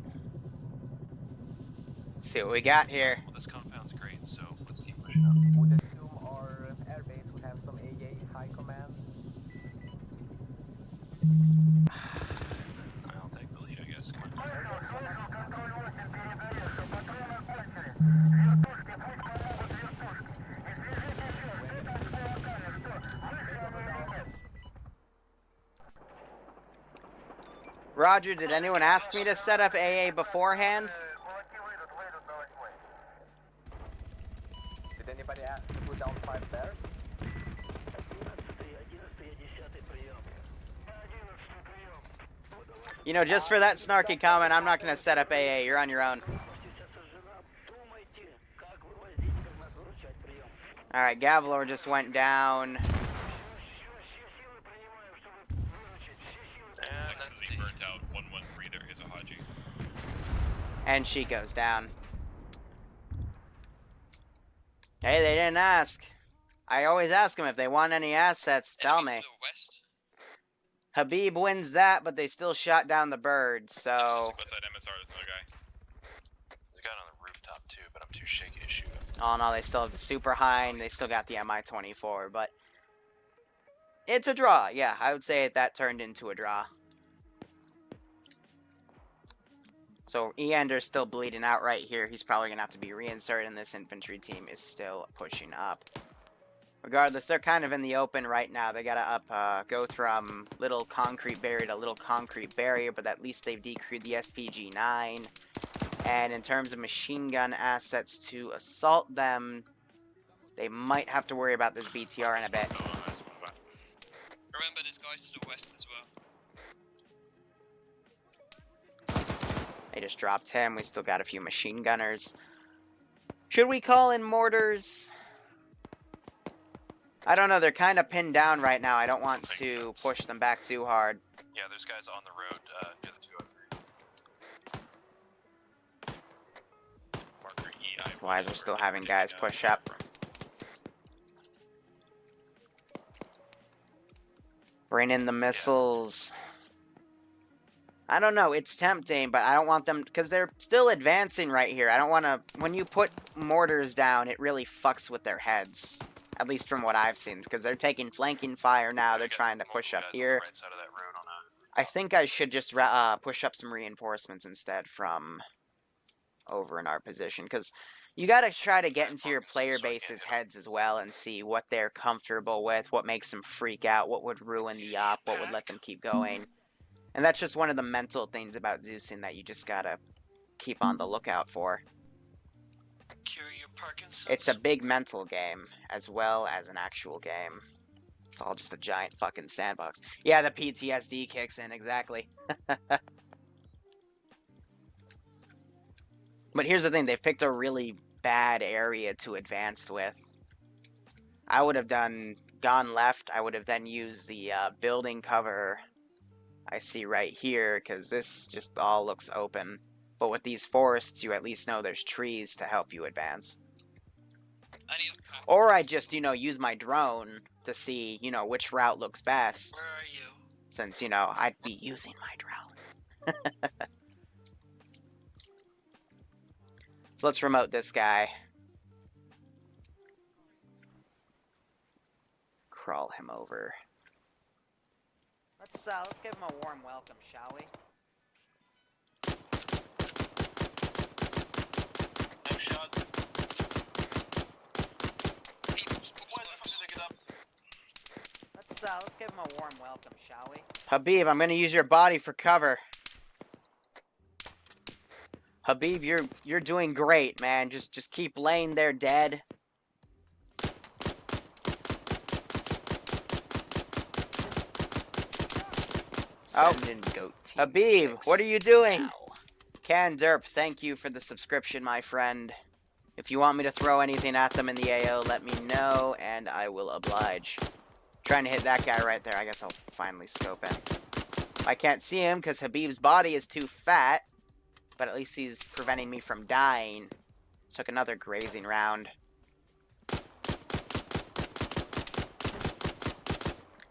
See what we got here. Well, this compound's great, so let's keep pushing on. Would assume our airbase would have some AA high command. I'll take the lead, I guess. Come on. Roger, did anyone ask me to set up AA beforehand? Did anybody ask to put down 5 bears? You know, just for that snarky comment, I'm not gonna set up AA. You're on your own. Alright, Gavlor just went down. Accidentally burnt out 113 there. Here's a Haji. And she goes down. Hey, they didn't ask. I always ask them if they want any assets, tell me. Enemies to the west. Habib wins that, but they still shot down the bird, so... West side MSR, there's another guy. There's a guy on the rooftop too, but I'm too shaky to shoot him. Oh no, they still have the Super Hind, they still got the Mi-24, but... It's a draw, yeah, I would say that turned into a draw. So Eander's still bleeding out right here. He's probably going to have to be reinserted, and this infantry team is still pushing up. Regardless, they're kind of in the open right now. They got to go from little concrete barrier to little concrete barrier, but at least they've decrewed the SPG-9. And in terms of machine gun assets to assault them, they might have to worry about this BTR in a bit. Remember, there's guys to the west as well. They just dropped him. We still got a few machine gunners. Should we call in mortars? I don't know. They're kind of pinned down right now. I don't want to push them back too hard. Yeah, there's guys on the road near the 203. Why they're still having guys push up. Bring in the missiles. I don't know, it's tempting, but I don't want them, because they're still advancing right here. I don't want to, when you put mortars down, it really fucks with their heads. At least from what I've seen, because they're taking flanking fire now, they're trying to push up here. I think I should just push up some reinforcements instead from over in our position, because you got to try to get into your player base's heads as well and see what they're comfortable with, what makes them freak out, what would ruin the op, what would let them keep going. And that's just one of the mental things about Zeusing that you just gotta keep on the lookout for. It's a big mental game, as well as an actual game. It's all just a giant fucking sandbox. Yeah, the PTSD kicks in, exactly. But here's the thing, they've picked a really bad area to advance with. I would have gone left, I would have then used the building cover I see right here, because this just all looks open. But with these forests, you at least know there's trees to help you advance. Or I just, use my drone to see, which route looks best. Where are you? Since, I'd be using my drone. So let's remote this guy. Crawl him over. Let's give him a warm welcome, shall we? No shot. Why the fuck did they get up? Let's give him a warm welcome, shall we? Habib, I'm gonna use your body for cover. Habib, you're doing great, man. Just keep laying there dead. Oh, Habib, what are you doing? Can Derp, thank you for the subscription, my friend. If you want me to throw anything at them in the AO, let me know, and I will oblige. Trying to hit that guy right there. I guess I'll finally scope in. I can't see him because Habib's body is too fat, but at least he's preventing me from dying. Took another grazing round.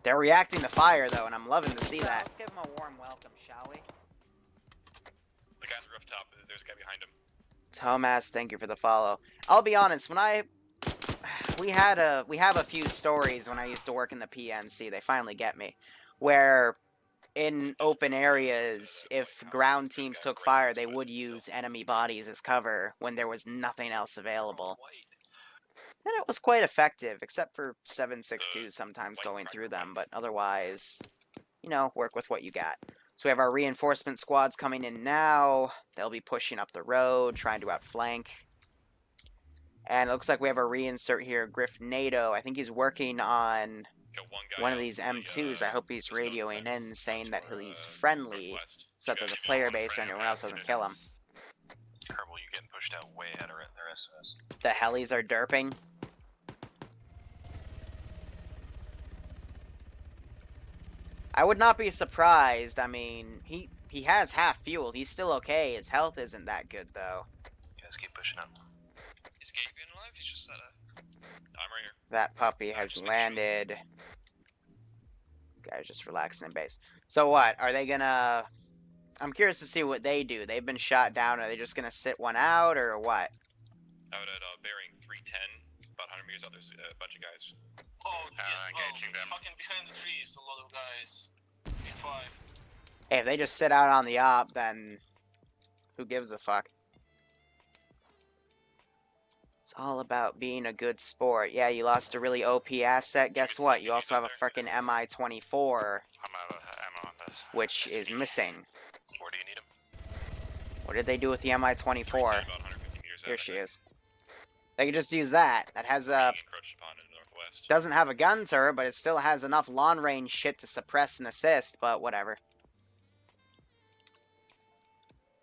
They're reacting to fire, though, and I'm loving to see that. Let's give him a warm welcome, shall we? The guy on the rooftop, there's a guy behind him. Thomas, thank you for the follow. I'll be honest, we have a few stories when I used to work in the PNC, they finally get me, where in open areas, if ground teams took fire, they would use enemy bodies as cover when there was nothing else available. And it was quite effective, except for 7.62 sometimes going through them, but otherwise, work with what you got. So we have our reinforcement squads coming in now. They'll be pushing up the road, trying to outflank. And it looks like we have a reinsert here, Griff NATO. I think he's working on one of these M2s. I hope he's radioing in, saying that he's friendly, so that the player base or anyone else doesn't kill him. Kerbal, you getting pushed out way out of their SS. The helis are derping. I would not be surprised. I mean, he has half fuel. He's still okay. His health isn't that good, though. You guys keep pushing up. Is Gabriel alive? He's just at a... I'm right here. That puppy has landed. Guy's just relaxing in base. So what? Are they gonna... I'm curious to see what they do. They've been shot down. Are they just gonna sit one out, or what? Out at bearing 310, about 100 meters out, there's a bunch of guys. Oh, yeah. Engaging them. Fucking behind the trees, a lot of guys. B5. Hey, if they just sit out on the op, then who gives a fuck? It's all about being a good sport. Yeah, you lost a really OP asset. Guess what? You also have a frickin' MI-24, I'm out of ammo on this. which is missing. Where do you need them? What did they do with the MI-24? About 150 meters Here out, she I think. is. They could just use that. That has a... Being encroached upon in the northwest. Doesn't have a gun turret, but it still has enough long-range shit to suppress and assist, but whatever.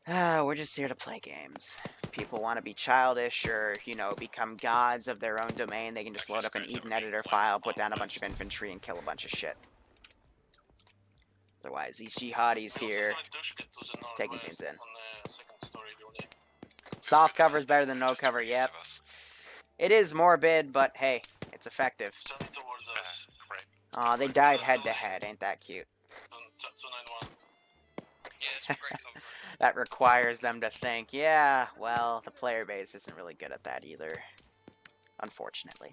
We're just here to play games. People want to be childish or, become gods of their own domain. They can just load up an Eden editor file, put down a bunch of infantry, and kill a bunch of shit. Otherwise, these jihadis here taking things in. Soft cover is better than no cover, yep. It is morbid, but hey, it's effective. Standing towards us. Great. Aw, they died head to head. Ain't that cute? 291. Yeah, it's great cover. That requires them to think, yeah, well, the player base isn't really good at that either. Unfortunately.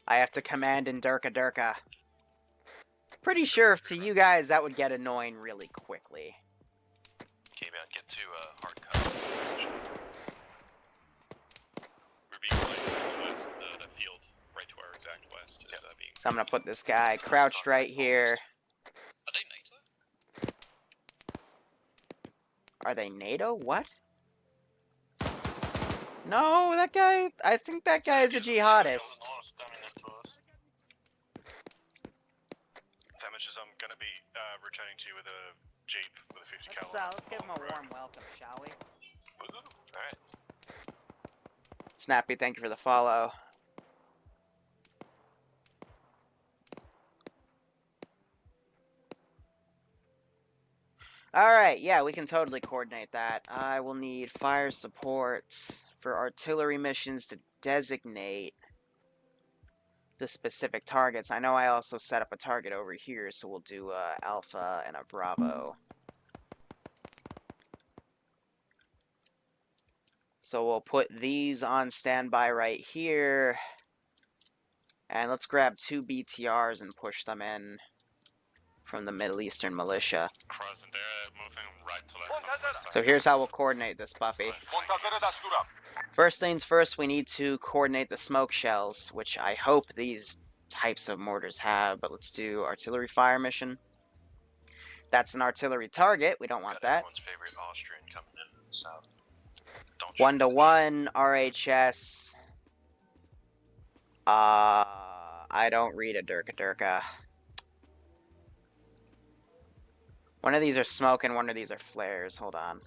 I have to command in Durka Durka. Pretty sure to you guys that would get annoying really quickly. Okay, man, get to hard cover. We're being played to the west, the field right to our exact west is being... So I'm gonna put this guy crouched right here. Are they NATO? Are they NATO? What? No, that guy... I think that guy is a jihadist. Sandwiches, I'm gonna be returning to you with a Jeep with a 50 cal. Let's give him a warm welcome, shall we? Alright. Snappy, thank you for the follow. Alright, yeah, we can totally coordinate that. I will need fire supports for artillery missions to designate the specific targets. I know I also set up a target over here, so we'll do Alpha and a Bravo. So we'll put these on standby right here. And let's grab 2 BTRs and push them in from the Middle Eastern militia. So here's how we'll coordinate this puppy. First things first, we need to coordinate the smoke shells, which I hope these types of mortars have, but let's do artillery fire mission. That's an artillery target, we don't want that. Everyone's favorite Austrian coming in south. 1-to-1, RHS. I don't read a Durka Durka. One of these are smoke and one of these are flares. Hold on.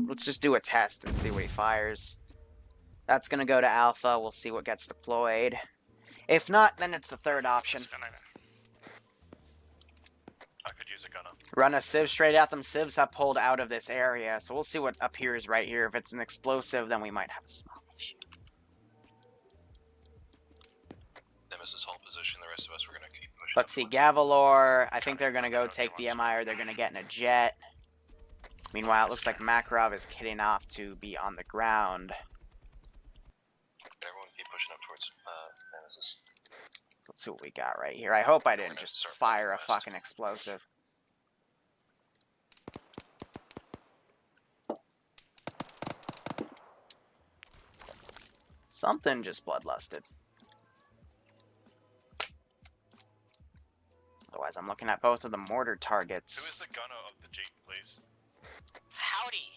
Let's just do a test and see what he fires. That's gonna go to Alpha. We'll see what gets deployed. If not, then it's the third option. I could use a gunner. Run a sieve straight at them. Sieves have pulled out of this area, so we'll see what appears right here. If it's an explosive, then we might have a small issue. Nemesis hold position. The rest of us we're gonna keep pushing. Let's see, Gavalor. I think they're gonna go take the MI or they're gonna get in a jet. Meanwhile, it looks like Makarov is kidding off to be on the ground. Everyone keep pushing up towards Nemesis. Let's see what we got right here. I hope I didn't just fire a fucking explosive. Something just bloodlusted. Otherwise, I'm looking at both of the mortar targets. Who is the gunner of the Jeep, please? Howdy.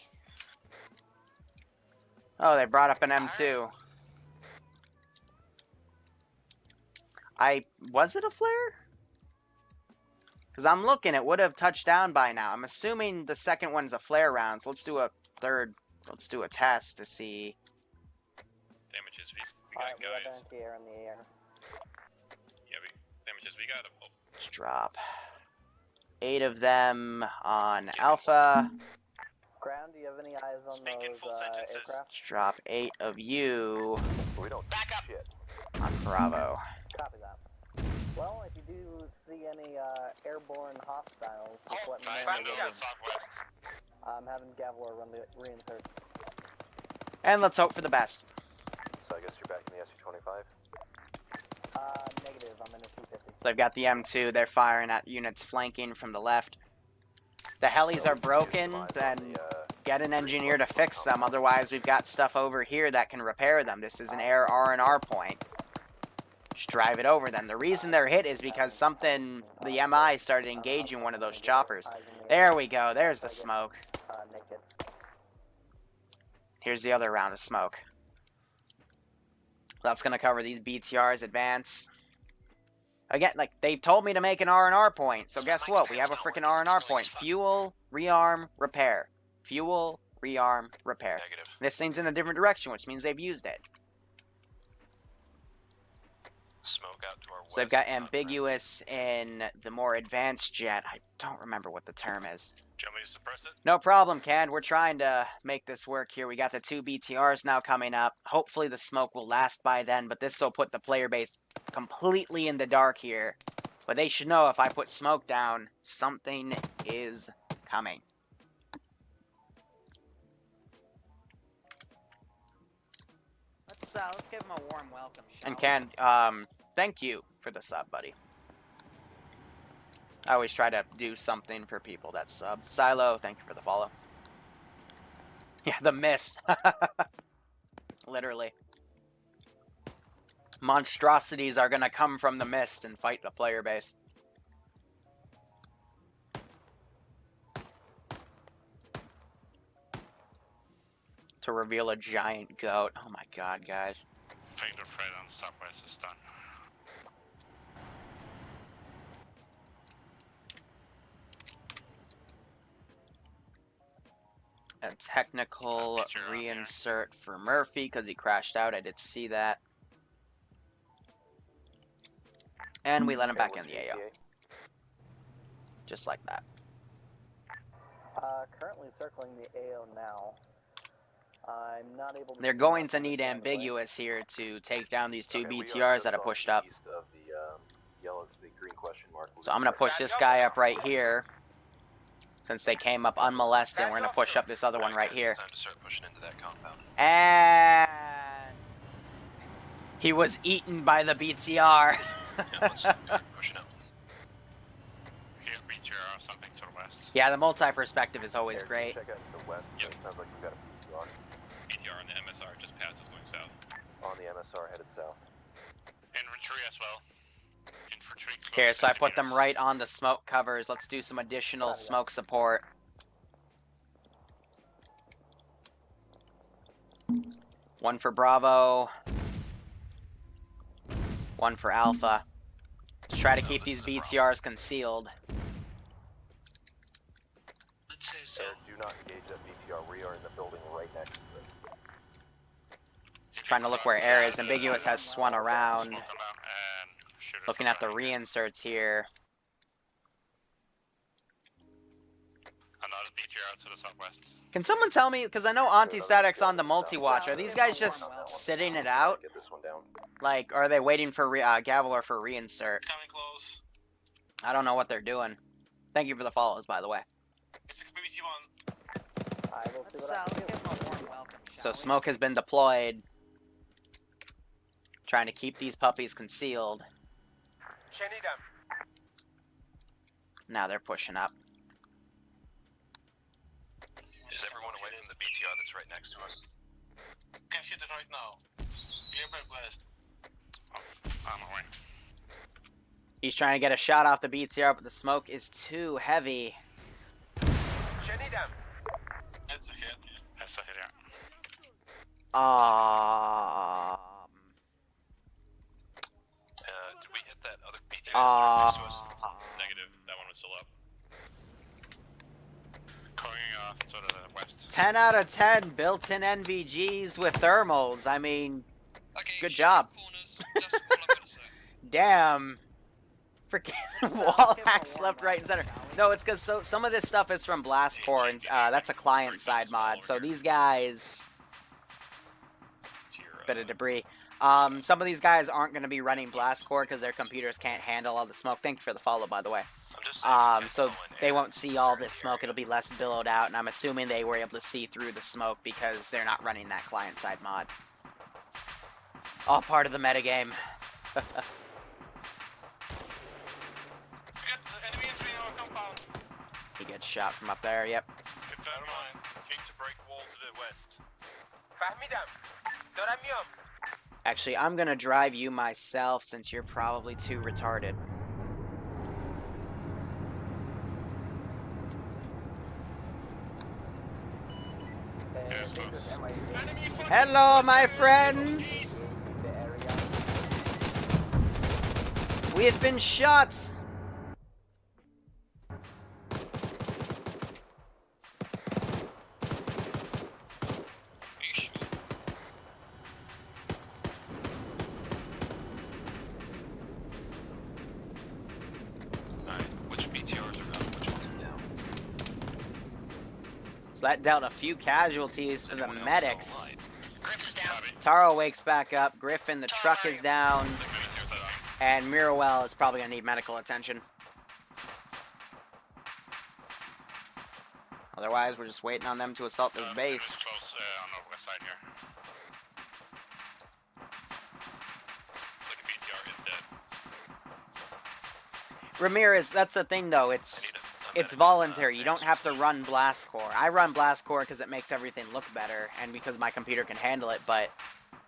Oh, they brought up an M2. Was it a flare? Because I'm looking, it would have touched down by now. I'm assuming the second one's a flare round, so let's do a third, let's do a test to see. Damages, we got guys. in the air. Yeah, damages, we got a... Let's drop 8 of them on Alpha. Ground, do you have any eyes on Speak in those full sentences. aircraft? Let's drop 8 of you We don't Back up. shit. on Bravo. Copy that. Well, if you do see any airborne hostiles, just let me know. southwest. I'm having Gavalor run the reinserts. And let's hope for the best. So I guess you're back in the SU-25? Negative. I'm in a 250. So I've got the M2, they're firing at units flanking from the left. The helis are broken, then get an engineer to fix them, otherwise we've got stuff over here that can repair them. This is an air R&R point. Just drive it over them. The reason they're hit is because the MI started engaging one of those choppers. There we go, there's the smoke. Naked. Here's the other round of smoke. That's going to cover these BTRs advance. Again, like, they told me to make an R&R point, so guess what? We have a freaking R&R point. Fuel, rearm, repair. Fuel, rearm, repair. Negative. This thing's in a different direction, which means they've used it. Smoke smoke out to our west. So they've got not ambiguous in the more advanced jet. I don't remember what the term is. Do you want me to suppress it? No problem, Ken. We're trying to make this work here. We got the 2 BTRs now coming up. Hopefully the smoke will last by then, but this will put the player base completely in the dark here. But they should know if I put smoke down, something is coming. Let's give him a warm welcome, shall And we? Ken, thank you for the sub, buddy. I always try to do something for people that sub. Silo, thank you for the follow. Yeah, the mist. Literally. Monstrosities are gonna come from the mist and fight the player base. To reveal a giant goat. Oh my god, guys. Finger Fred on Southwest is done. A technical reinsert for Murphy because he crashed out. I did see that. And we let him back in the AO. Just like that. Currently circling the AO now. I'm not able to... They're going to need ambiguous here to take down these 2 BTRs that are pushed up. East of the yellow, the green question mark. So I'm going to push this guy up right here. Since they came up unmolested, we're going to push up this other one right here. Time to start pushing into that compound. And he was eaten by the BTR. Yeah, let's start pushing up. Here, BTR or something to the west. Yeah, the multi-perspective is always great. Check out the west. Yep. It sounds like we've got a BTR. BTR on the MSR just passes going south. On the MSR headed south. Infantry as well. Infantry close Here, so I to put them us. right on the smoke covers. Let's do some additional smoke support. One for Bravo. One for Alpha. To try to keep these BTRs concealed. Let's say so. Eric, do not engage that BTR. We are in the building right next to it. Trying to look where air is. Ambiguous has swung around. Smoke them out and shoot it Looking from at the right here. reinserts here. Another BTR out to the southwest. Can someone tell me, because I know anti-static's on the multi-watch, are these guys just sitting it out? Get this one down. Like, are they waiting for Gavel or for reinsert? Coming close. I don't know what they're doing. Thank you for the follows, by the way. It's a BT1. I will see Let's what I can give do. him a warm welcome, shall So we? smoke has been deployed. Trying to keep these puppies concealed. Now they're pushing up. Is everyone away from the BTR that's right next to us? Can shoot it right now. Clear by blast. I'm away. He's trying to get a shot off the BTR, but the smoke is too heavy. That's a hit. That's a hit, yeah. Did we hit that other BTR that's right next to us? Negative. That one was still up. Going off to the west. 10 out of 10 built-in NVGs with thermals. I mean, Okay, good shoot job. the corners. That's all I'm gonna say. Damn. Freaking Let's wall give him a hacks warm left, right, and center. welcome, shall we? No, it's because some of this stuff is from Blast Core, and that's a client-side mod. So these guys, bit of debris. Some of these guys aren't going to be running Blast Core because their computers can't handle all the smoke. Thank you for the follow, by the way. I'm just saying, So Ken, they Owen, won't see all this smoke. It'll be less billowed out, and I'm assuming they were able to see through the smoke because they're not running that client-side mod. All part of the metagame. We got the enemy entry in our compound. He gets shot from up there, yep. Confirm mine. Change the break wall to the west. Actually, I'm gonna drive you myself since you're probably too retarded. Enemy fucking Hello, my friends! The area. We have been shot! Are you sure? So that dealt a few casualties to the Anyone else medics. still alive? Griff is down. Taro wakes back up. Griffin, the truck is down. Take minutes here, set up. And Mirowell is probably going to need medical attention. Otherwise, we're just waiting on them to assault this base. Close on the west side here. Like a BTR is dead. Ramirez, that's the thing though. It's voluntary. You don't have to run Blast Core. I run Blast Core because it makes everything look better and because my computer can handle it. But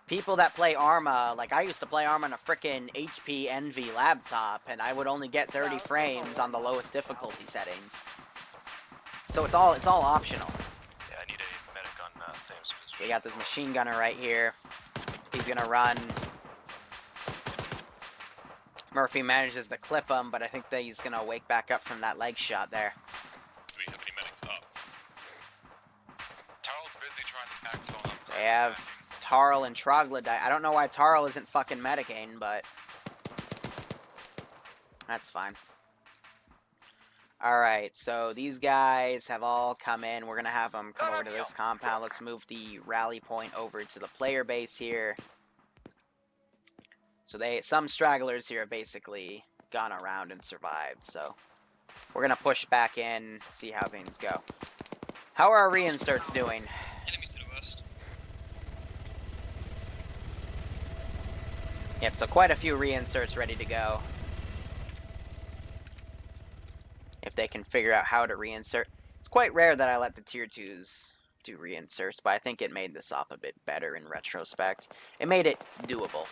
people that play Arma, like I used to play Arma on a frickin' HP Envy laptop, and I would only get 30 frames on the lowest difficulty settings. So it's all optional. Yeah, I need a medic on Sam's position. We got this machine gunner right here. He's gonna run. Murphy manages to clip him, but I think that he's gonna wake back up from that leg shot there. Do we have any medics up? Tarl's busy trying to pack someone up. They have Tarl and Troglodyte. I don't know why Tarl isn't fucking medicating, but that's fine. Alright, so these guys have all come in. We're gonna have them come over to this compound. Let's move the rally point over to the player base here. So some stragglers here have basically gone around and survived, so we're gonna push back in, see how things go. How are our reinserts doing? Enemies to the west. Yep, so quite a few reinserts ready to go. If they can figure out how to reinsert. It's quite rare that I let the tier 2s do reinserts, but I think it made this op a bit better in retrospect. It made it doable.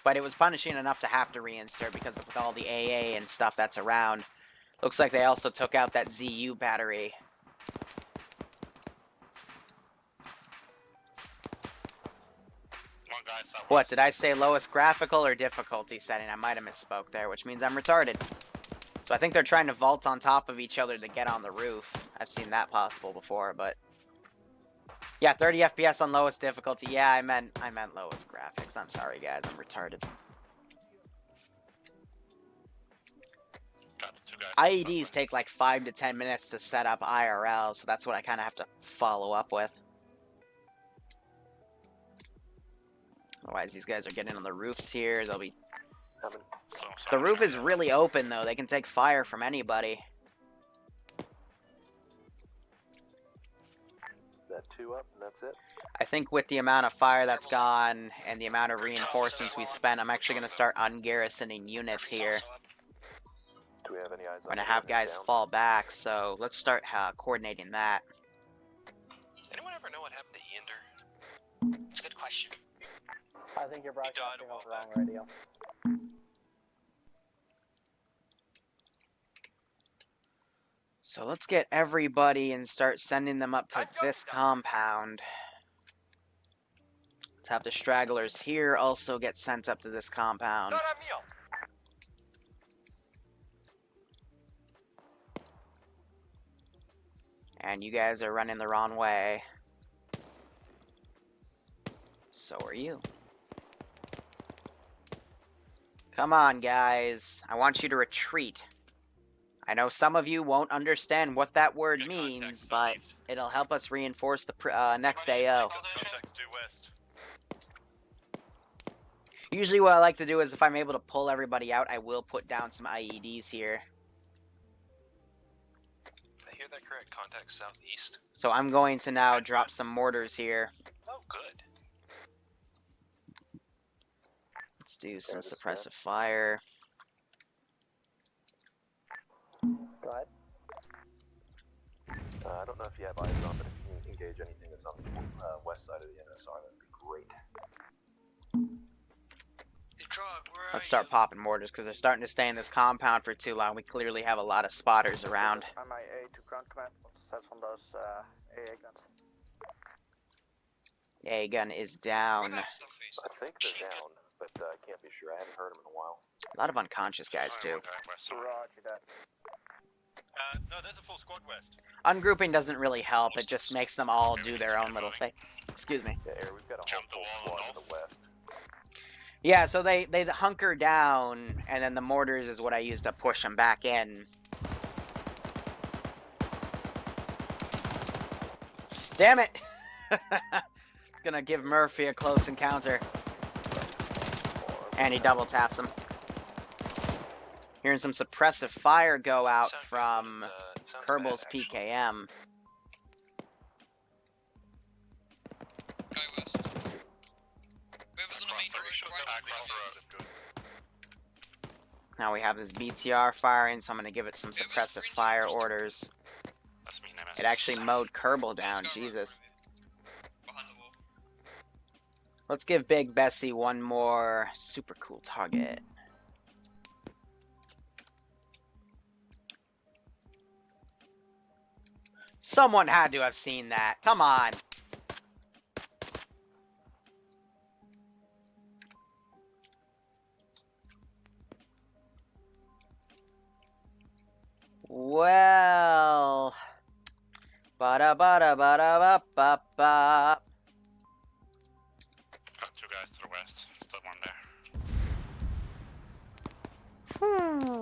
But it was punishing enough to have to reinsert because of all the AA and stuff that's around. Looks like they also took out that ZU battery. One guy southwest. What, did I say lowest graphical or difficulty setting? I might have misspoke there, which means I'm retarded. So I think they're trying to vault on top of each other to get on the roof. I've seen that possible before, but... Yeah, 30 FPS on lowest difficulty. Yeah, I meant lowest graphics. I'm sorry, guys. I'm retarded. Got the two guys. IEDs take like 5 to 10 minutes to set up IRL, so that's what I kind of have to follow up with. Otherwise, these guys are getting on the roofs here. They'll be... The roof is really open, though. They can take fire from anybody. That 2 up, and that's it. I think with the amount of fire that's gone and the amount of reinforcements we spent, I'm actually going to start ungarrisoning units here. Do we have any eyes We're on going to have guys down? fall back, so let's start coordinating that. Anyone ever know what happened to Ender? It's a good question. I think you're broadcasting a while off the wrong radio. So let's get everybody and start sending them up to this compound. Let's have the stragglers here also get sent up to this compound. And you guys are running the wrong way. So are you. Come on, guys. I want you to retreat. I know some of you won't understand what that word Get means, contact, but southeast. it'll help us reinforce the next AO. Contacts due west. Usually what I like to do is if I'm able to pull everybody out, I will put down some IEDs here. Did I hear that correct? Contact southeast. So I'm going to now drop some mortars here. Oh, good. Let's do some suppressive fire. Go ahead. I don't know if you have eyes on, but if you can engage anything that's on the west side of the MSR, that'd be great. Let's start popping mortars because they're starting to stay in this compound for too long. We clearly have a lot of spotters around. I'm IA to ground command. What's the stats on those AA guns? A gun is down. I think they're down, but I can't be sure. I haven't heard them in a while. A lot of unconscious guys too. One guy west. Roger that. No, there's a full squad west. Ungrouping doesn't really help. It just makes them all do their own little thing. Excuse me. Yeah, Air, we've got a whole Jump the full wall squad to the west. Yeah, so they hunker down, and then the mortars is what I use to push them back in. Damn it! It's gonna give Murphy a close encounter. And he double taps him. Hearing some suppressive fire go out from Kerbal's PKM. Guy west. Whoever's on the main road, Now we have this BTR firing, so I'm gonna give it some suppressive fire orders. That's me, Nemesis. It actually mowed Kerbal down, Jesus. Behind the wall. Let's give Big Bessie one more super cool target. Someone had to have seen that. Come on. Well. Ba-da ba-da ba-da ba ba. Got 2 guys to the west. Still one there.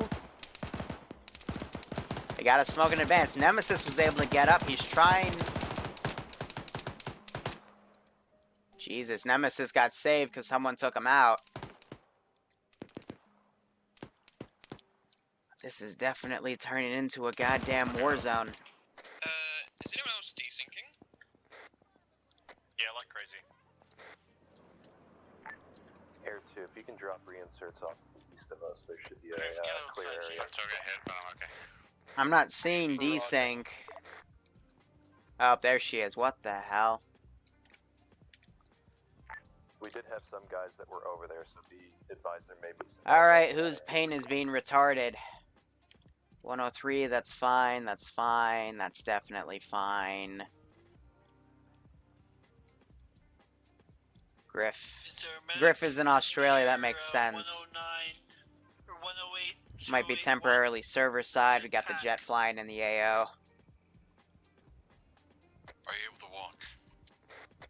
They got a smoke in advance. Nemesis was able to get up. He's trying. Jesus, Nemesis got saved because someone took him out. This is definitely turning into a goddamn war zone. Is anyone else desyncing? Yeah, like crazy. Air 2, if you can drop reinserts off east of us, there should be a clear area. Okay. I'm not seeing desync. Oh, there she is. What the hell? We did have some guys that were over there, so be advised there may be some... Alright, whose pain is being retarded? 103, that's fine, that's fine, that's definitely fine. Griff. Griff is in Australia, that makes sense. 109 or 108. Might be temporarily server side, we got the jet flying in the AO. Are you able to walk?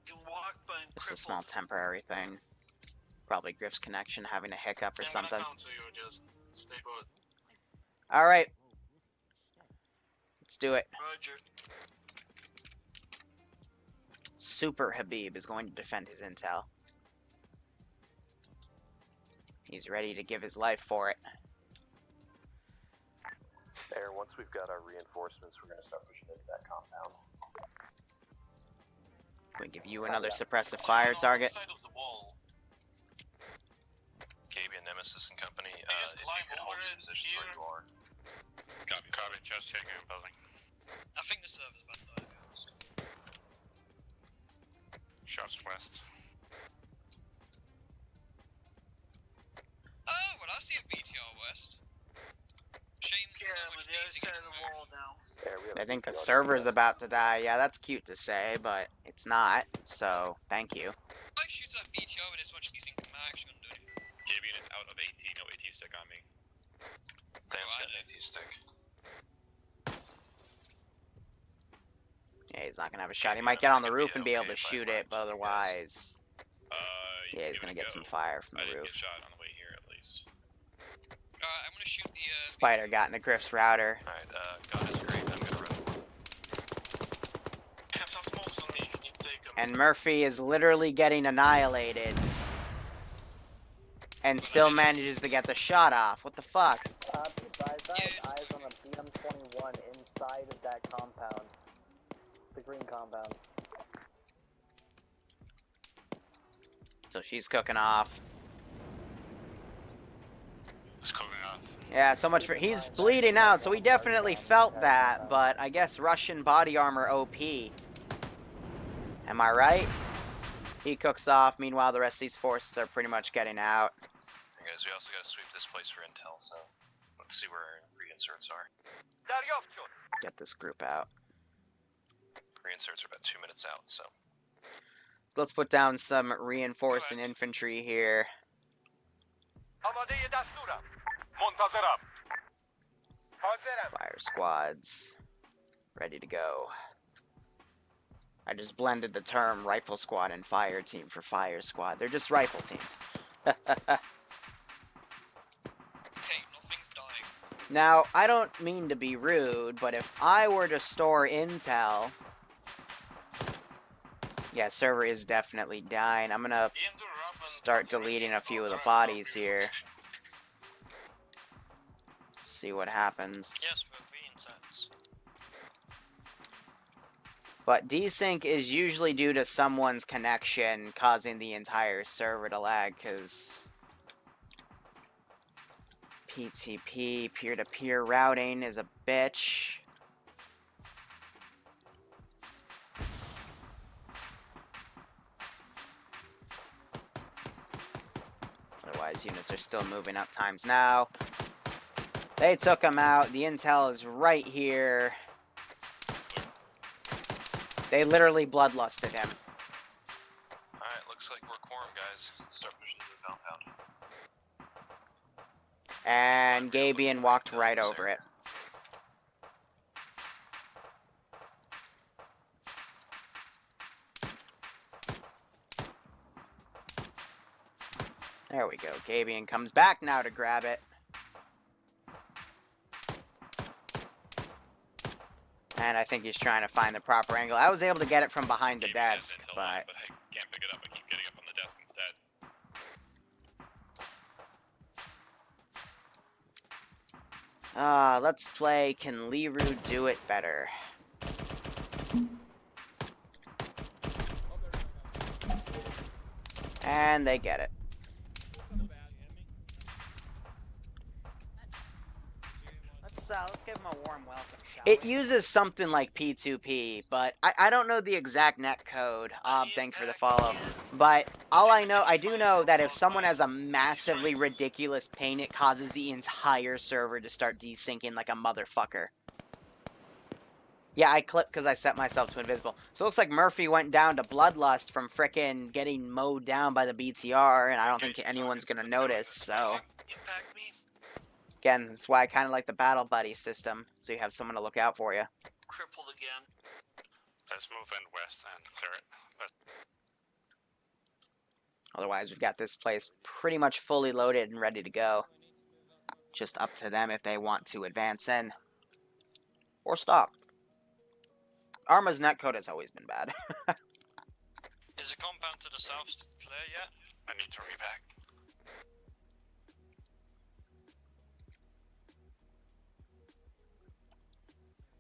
You can walk, but I'm Just a crippled. small temporary thing. Probably Griff's connection having a hiccup or I'm something. gonna count to you, just stay put. Alright. Let's do it. Roger. Super Habib is going to defend his intel. He's ready to give his life for it. Air, once we've got our reinforcements, we're going to start pushing into that compound. We give you another suppressive fire target. Side of the wall. KB and Nemesis and company, just if you climb could hold over your it positions where here. you are. Copy, just checking and building. I think the server's about to die. Shots west. Oh, well, I see a BTR west. Shame there's not much desync in the wall now. Air, we have I think the BTR server's west. about to die. Yeah, that's cute to say, but it's not. So, thank you. I shoot that BTR with as much desync in my action gun, dude. Gabian is out of AT, no AT stick on me. Dan's got an AT stick. Yeah, he's not gonna have a shot. He might get on the roof and be able to shoot it, but otherwise, yeah, he's gonna get some fire from I the didn't roof. get shot on the way here, at least. I'm gonna shoot the, Spider got into Griff's router. Alright, God is great, I'm gonna run. have some smokes on me, you take them. And Murphy is literally getting annihilated. And still manages to get the shot off. What the fuck? Be advised, I have eyes on a BM-21 inside of that compound. The green compound. So she's cooking off. It's cooking off. Yeah, so much for... He's bleeding out, so he definitely felt that, but I guess Russian body armor OP. Am I right? He cooks off, meanwhile the rest of these forces are pretty much getting out. Hey guys, we also gotta sweep this place for intel, so let's see where our reinserts are. Get this group out. Reinserts are about 2 minutes out, so. So let's put down some reinforcing infantry here. Fire squads. Ready to go. I just blended the term rifle squad and fire team for fire squad. They're just rifle teams. Okay, nothing's dying. Now, I don't mean to be rude, but if I were to store intel Yeah, server is definitely dying. I'm gonna start deleting a few of the bodies here. See what happens. Yes, but we inside. But desync is usually due to someone's connection causing the entire server to lag, because PTP, peer-to-peer routing, is a bitch. Otherwise, units are still moving up times now. They took him out. The intel is right here. They literally bloodlusted him. Alright, looks like we're quorum, guys. Start pushing to the compound. And Gabian walked right over it. There we go. Gabian comes back now to grab it. And I think he's trying to find the proper angle. I was able to get it from behind the desk, but I can't pick it up. I keep getting up on the desk instead. let's play Can Liru Do It Better? And they get it. Let's give him a warm welcome, shall It we? uses something like P2P, but I don't know the exact net code. Thanks for the follow. But all I do know that if someone has a massively ridiculous ping, it causes the entire server to start desyncing like a motherfucker. Yeah, I clipped because I set myself to invisible. So it looks like Murphy went down to Bloodlust from frickin' getting mowed down by the BTR, and I don't think anyone's gonna notice, so... Impact me. Again, that's why I kind of like the battle buddy system, so you have someone to look out for you. Crippled again. Let's move in west and clear it. Otherwise, we've got this place pretty much fully loaded and ready to go. Just up to them if they want to advance in. Or stop. Arma's netcode has always been bad. Is the compound to the south clear yet? I need to repack.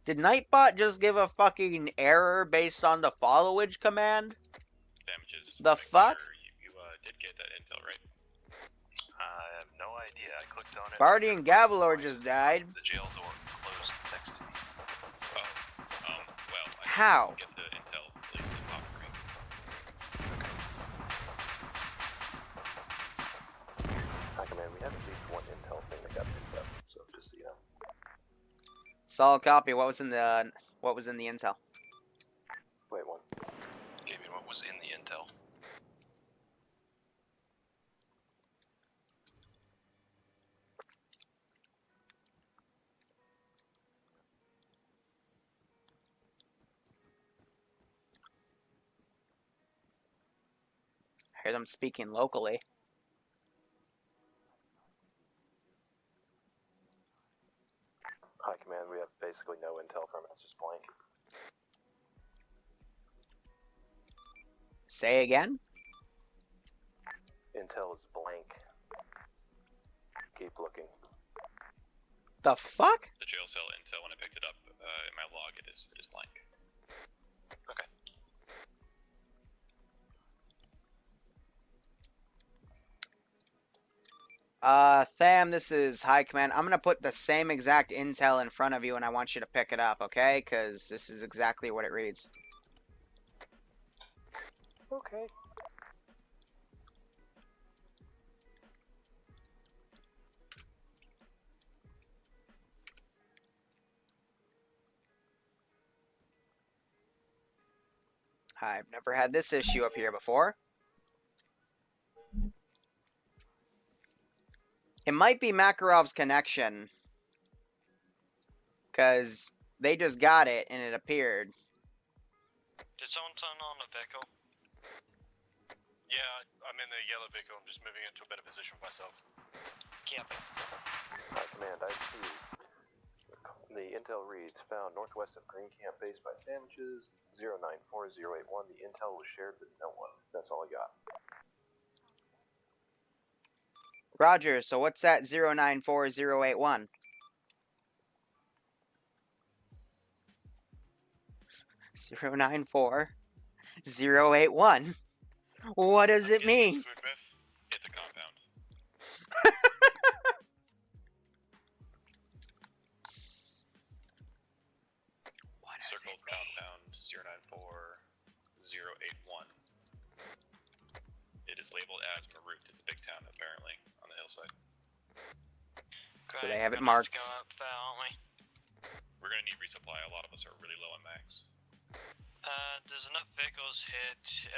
Did Nightbot just give a fucking error based on the followage command? Damages. The Make fuck? Sure you did get that intel, right? I have no idea. I clicked on it. Barty and Gavalor just died. The jail door closed next to me. Oh, well, I How? get the intel, please, off screen. Hi, Command. We have at least one intel thing that got picked up, so just so you know. Solid copy. What was in the intel? Wait, one. Gave me what was in the intel. I hear them speaking locally. Hi, Command. We have basically no intel from it. It's just blank. Say again? Intel is blank. Keep looking. The fuck? The jail cell intel, when I picked it up in my log, it is blank. Okay. Tham, this is High Command. I'm gonna put the same exact intel in front of you and I want you to pick it up, okay? Because this is exactly what it reads. Okay. I've never had this issue up here before. It might be Makarov's connection. Because they just got it and it appeared. Did someone turn on a vehicle? Yeah, I'm in the yellow vehicle. I'm just moving into a better position for myself. Camping. Hi, Command. I see. The intel reads, found northwest of Green Camp Base by sandwiches. 094081, the intel was shared with no one. That's all I got. Roger, so what's that 094081? Zero 094 081. What does it mean? It's a compound. What does Circled it mean? compound 094081. It is labeled as Marut. It's a big town, apparently, on the hillside. So they have it We're gonna marked. Go up there, aren't we? We're gonna need resupply. A lot of us are really low on max. There's enough vehicles here to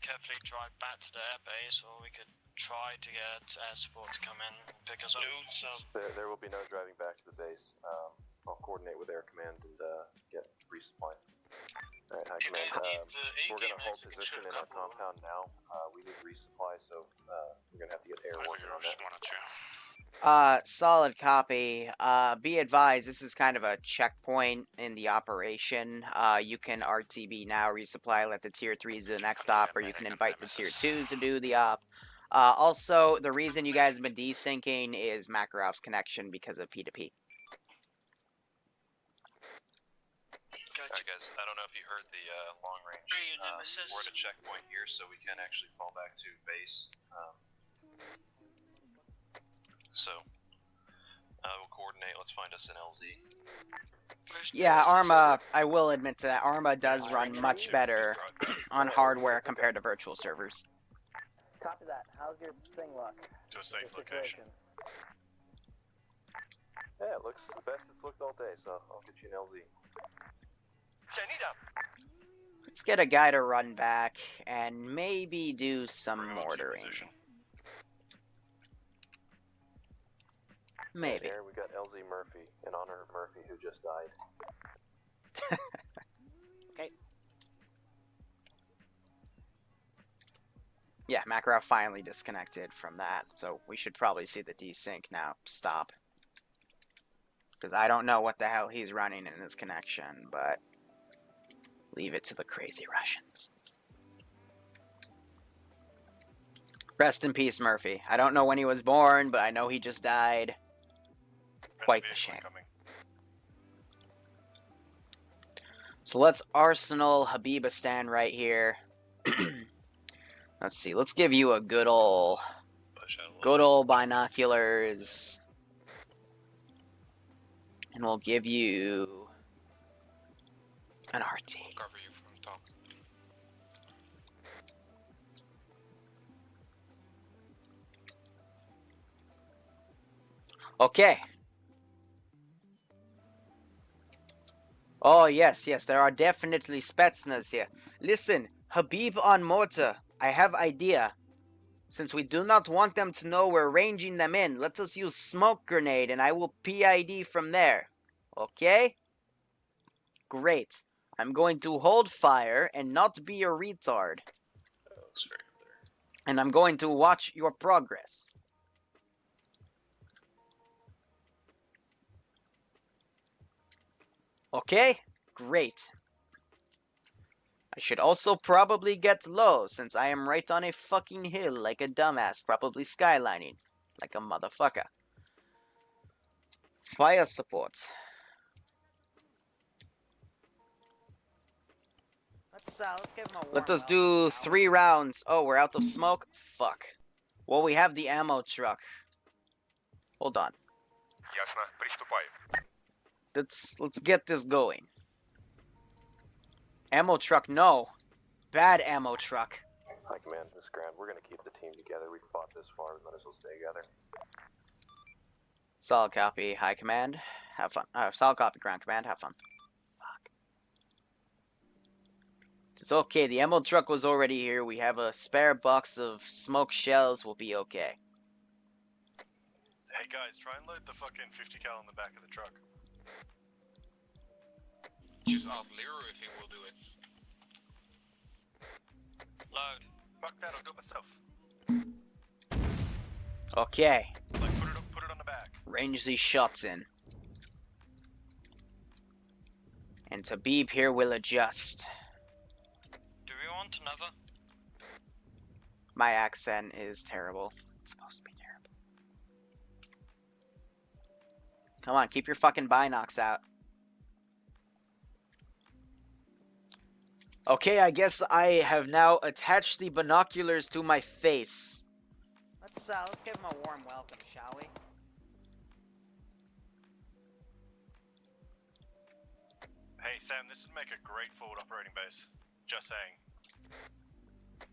carefully drive back to the airbase, or we could try to get air support to come in and pick us up. There will be no driving back to the base. I'll coordinate with Air Command and get resupply. Alright, High Command, we're gonna hold position in our compound now. We need resupply, so we're gonna have to get air working on that. Solid copy. Be advised, this is kind of a checkpoint in the operation. You can RTB now, resupply, let the tier 3s do the next op, or you can invite the tier 2s to do the op. Also, the reason you guys have been desyncing is Makarov's connection because of P2P. Alright guys, I don't know if you heard the long range. We're at a checkpoint here, so we can actually fall back to base. So, we'll coordinate. Let's find us an LZ. Yeah, Arma, I will admit to that, Arma does run much better on hardware compared to virtual servers. Copy that. How's your thing look? To a safe location. Yeah, it looks the best it's looked all day, so I'll get you an LZ. Let's get a guy to run back and maybe do some mortaring. Maybe. Here we got LZ Murphy, in honor of Murphy, who just died. Okay. Yeah, Makarov finally disconnected from that, so we should probably see the desync now stop. Because I don't know what the hell he's running in his connection, but leave it to the crazy Russians. Rest in peace, Murphy. I don't know when he was born, but I know he just died. Quite the shame. So let's Arsenal Habibistan right here. Let's see. Let's give you a good old binoculars. And we'll give you an RT. Cover you from top. Okay. Oh, yes, there are definitely Spetsnaz here. Listen, Habib on mortar, I have idea. Since we do not want them to know we're ranging them in, let us use smoke grenade and I will PID from there. Okay? Great. I'm going to hold fire and not be a retard. And I'm going to watch your progress. Okay? Great. I should also probably get low, since I am right on a fucking hill like a dumbass, probably skylining. Like a motherfucker. Fire support. Let's give him a warm Let us welcome do now. 3 rounds. Oh, we're out of smoke? Fuck. Well, we have the ammo truck. Hold on. Let's get this going. Ammo truck, no. Bad ammo truck. High Command, this is Grant. We're gonna keep the team together. We've fought this far, we might as well stay together. Solid copy, High Command. Have fun. Solid copy, Ground Command. Have fun. Fuck. It's okay. The ammo truck was already here. We have a spare box of smoke shells. We'll be okay. Hey guys, try and load the fucking 50 cal in the back of the truck. Just ask Liru if he will do it. Load. Fuck that, I'll do it myself. Okay. Like, put it on the back. Range these shots in. And Tabib here will adjust. want another? My accent is terrible. It's supposed to be terrible. Come on, keep your fucking binocs out. Okay, I guess I have now attached the binoculars to my face. Let's give him a warm welcome, shall we? Hey Sam, this would make a great forward operating base. Just saying.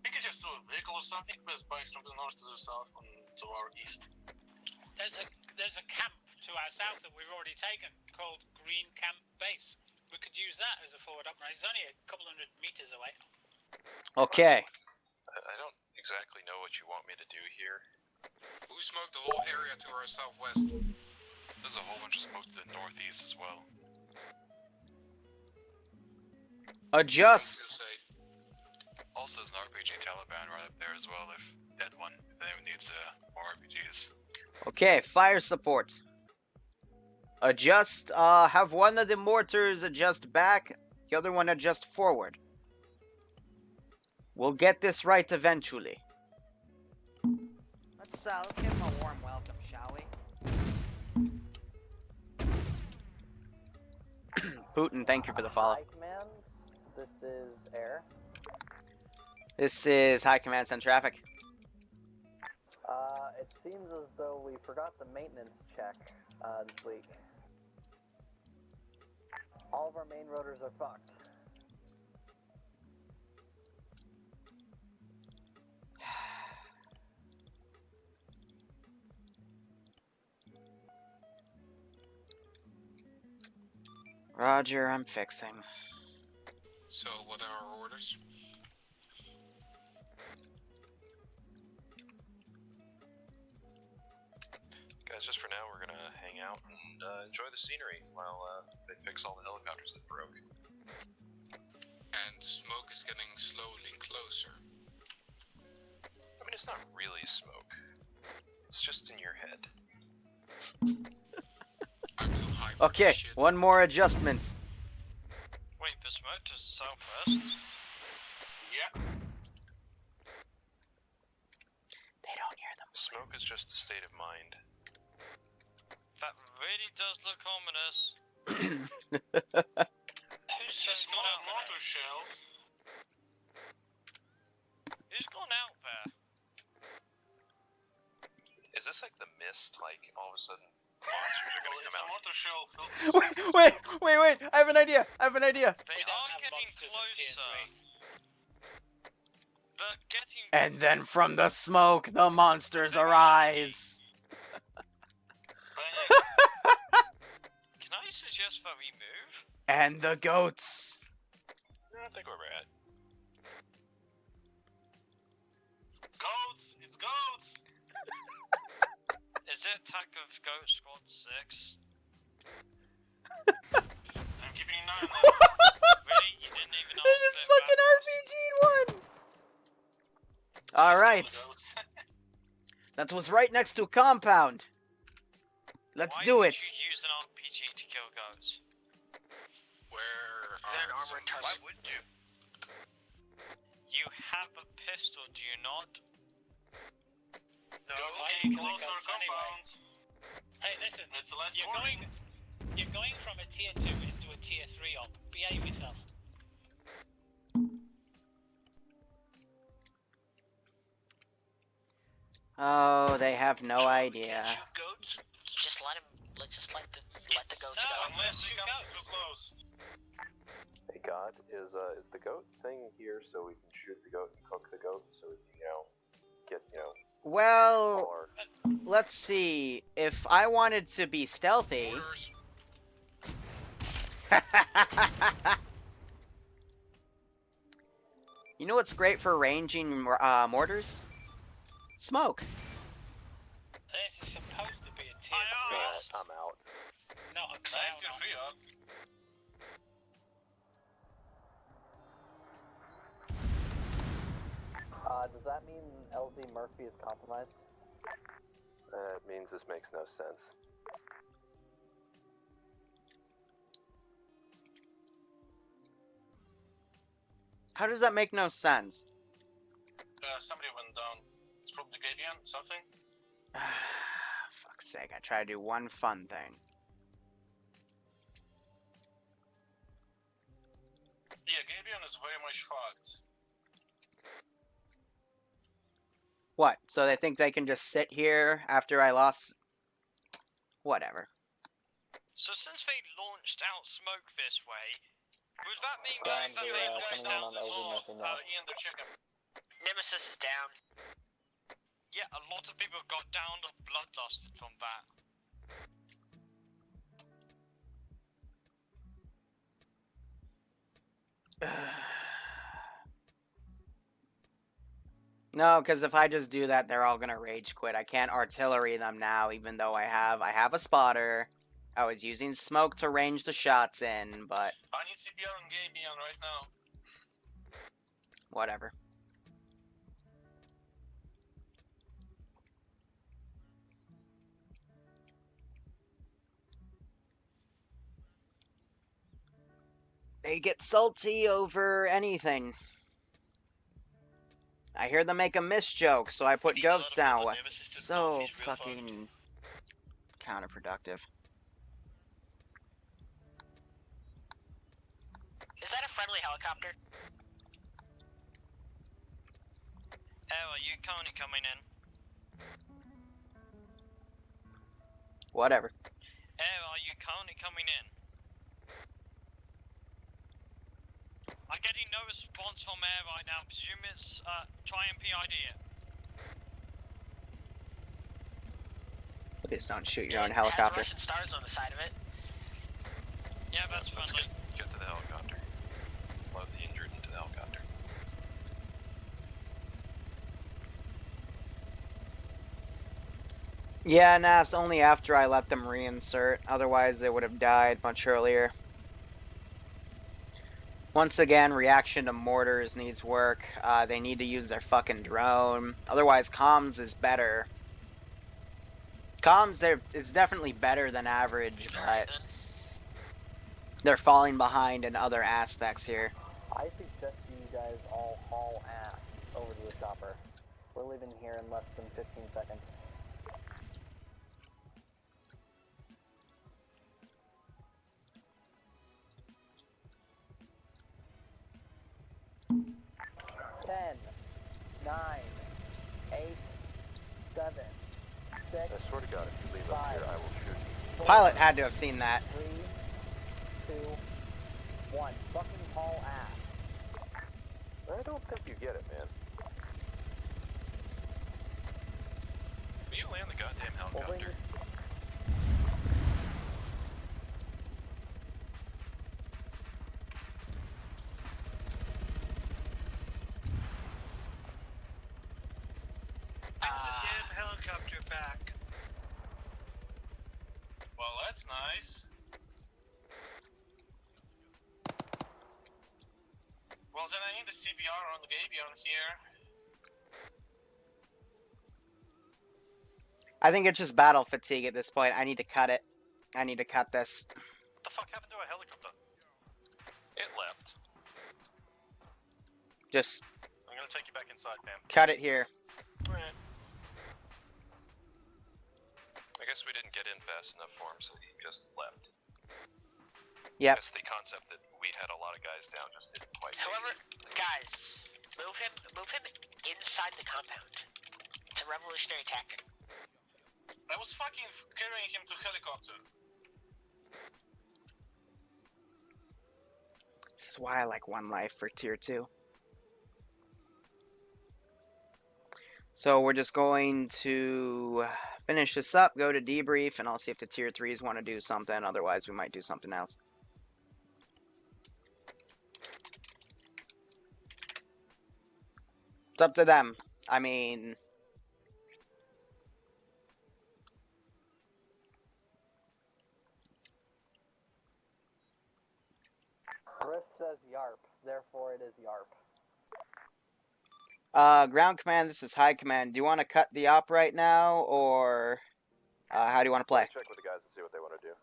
We could just do a vehicle or something, but it's based from the north to the south and to our east. There's a camp to our south that we've already taken called Green Camp Base. We could use that as a forward operation. It's only a couple hundred meters away. Okay. I don't exactly know what you want me to do here. We smoked the whole area to our southwest. There's a whole bunch of smoke to the northeast as well. Adjust. Also, there's an RPG Taliban right up there as well, if anyone needs more RPGs. Okay, fire support. Adjust, have one of the mortars adjust back, the other one adjust forward. We'll get this right eventually. Let's give him a warm welcome, shall we? Putin, thank you for the follow. High command, this is Air. This is High Command, send traffic. It seems as though we forgot the maintenance check this week. All of our main rotors are fucked. Roger, I'm fixing. So, what are our orders? Guys, just for now, we're gonna hang out and enjoy the scenery while they fix all the helicopters that broke. And smoke is getting slowly closer. I mean, it's not really smoke. It's just in your head. I'm too high for Okay, this shit. one more adjustment. Wait, the smoke to the southwest? Yeah. They don't hear them. Smoke is just a state of mind. That really does look ominous. Who's just gone Small out mortar there? shells. Who's gone out there? Is this like the mist? Like, all of a sudden, monsters are Well, gonna it's come a out? mortar shell filled Wait, I have an idea. They don't are have getting monsters in tier closer. They're getting... And then from the smoke, the monsters arise. Can I suggest that we move? And the goats. I think we're at. Goats! It's goats! Is it Attack of Goat Squad 6? I'm keeping an eye on that. Really? You didn't even They ask just them fucking back? RPG'd one. Alright. The goats. That was right next to a compound. Let's Why do would it. you use an RPG to kill goats? Where Then are armor some- Why wouldn't you? You have a pistol, do you not? No, Why are getting you killing closer goats anyway? compounds. Hey, listen. It's the last You're warning. going from a tier 2 into a tier 3 op. Behave yourself. Oh, they have no idea. Shoot goats? Just let the goats No, go. unless he comes too close. Hey God, is the goat thing here so we can shoot the goat and cook the goat so we can, get, all Well, our... let's see. If I wanted to be stealthy... Orders. You know what's great for ranging mortars? Smoke. This is supposed to be a tier I 3 I'm out. not a Nice clown to op. free up. Does that mean LZ Murphy is compromised? It means this makes no sense. How does that make no sense? Somebody went down. It's probably Gabian, something. Fuck's sake, I try to do one fun thing. Yeah, Gabian is very much fucked. What? So they think they can just sit here after I lost... Whatever. So since they launched out smoke this way, would that mean Guys, that they guys launched down out the the law. law? Ian, they're checking. Nemesis is down. Yeah, a lot of people got down or bloodlusted from that. No, because if I just do that, they're all gonna rage quit. I can't artillery them now, even though I have a spotter. I was using smoke to range the shots in, but I need CPR on Gabian right now. whatever. They get salty over anything. I hear them make a miss joke, so I put ghosts down. So fucking counterproductive. Is that a friendly helicopter? Oh, are you currently coming in? Whatever. Oh, are you currently coming in? I'm getting no response from air right now. Presume it's try and PID it. Please don't shoot your own It has helicopter. Russian stars on the side of it. Yeah, that's friendly. Get to the helicopter. Load the injured into the helicopter. Yeah, Nafs, only after I let them reinsert. Otherwise, they would have died much earlier. Once again, reaction to mortars needs work. They need to use their fucking drone. Otherwise, comms is better. Comms is definitely better than average, but they're falling behind in other aspects here. I suggest you guys all haul ass over to the chopper. We're leaving here in less than 15 seconds. Ten, 9, 8, 7, 6. I swear to God, if you leave up here, I will shoot you. Pilot had to have seen that. 3, 2, 1. Fucking haul ass. I don't think you get it, man. Will you land the goddamn helicopter? Helicopter back. Well, that's nice. Well, then I need the CPR on the Gabion here. I think it's just battle fatigue at this point. I need to cut it. I need to cut this. What the fuck happened to a helicopter? It left. Just I'm gonna take you back inside, Pam. cut it here. Alright. I guess we didn't get in fast enough for him, so he just left. Yep. I guess the concept that we had a lot of guys down just didn't quite. However, guys, move him inside the compound. It's a revolutionary tactic. I was fucking carrying him to helicopter. This is why I like one life for tier 2. So we're just going to finish this up, go to debrief, and I'll see if the tier 3s want to do something. Otherwise, we might do something else. It's up to them. I mean... Chris says YARP, therefore it is YARP. Ground command, this is high command. Do you want to cut the op right now, or how do you want to play? Check with the guys and see what they want to do.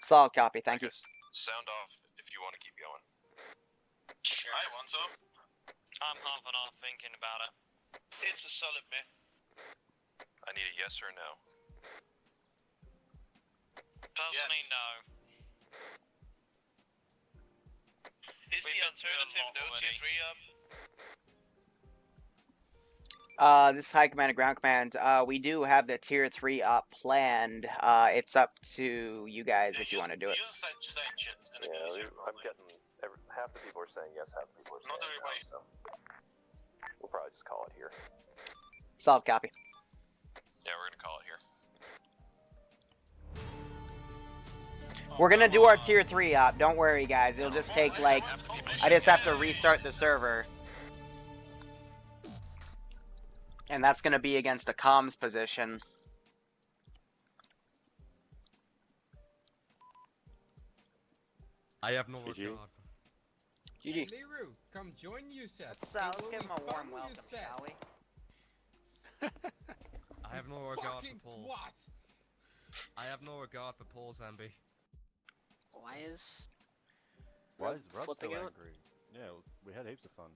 Solid copy, thank you. Sound off if you want to keep going. Sure. I want to. I'm half and half thinking about it. It's a solid meh. I need a yes or no. Personally, Yes. no. Is We've the been through a alternative lot no tier already. 3 up? This is High Command and Ground Command. We do have the Tier 3 up planned. It's up to you guys if you want to do it. You just saying shit and it Yeah, is easier. I'm getting half the people are saying yes, half the people are saying Not everybody. no, so we'll probably just call it here. Solid copy. Yeah, we're gonna call it here. We're gonna do our Tier 3 up. Don't worry, guys. It'll just take, like... I just have to restart the server. And that's gonna be against a comms position. I have no GG. regard. GG. Liru, come join you, Seth. Let's give him a warm welcome, shall we? I have no regard for Fucking Paul. twat! I have no regard for Paul Zambi. Why is Why is Rub so flipping out? angry? Yeah, we had heaps of fun.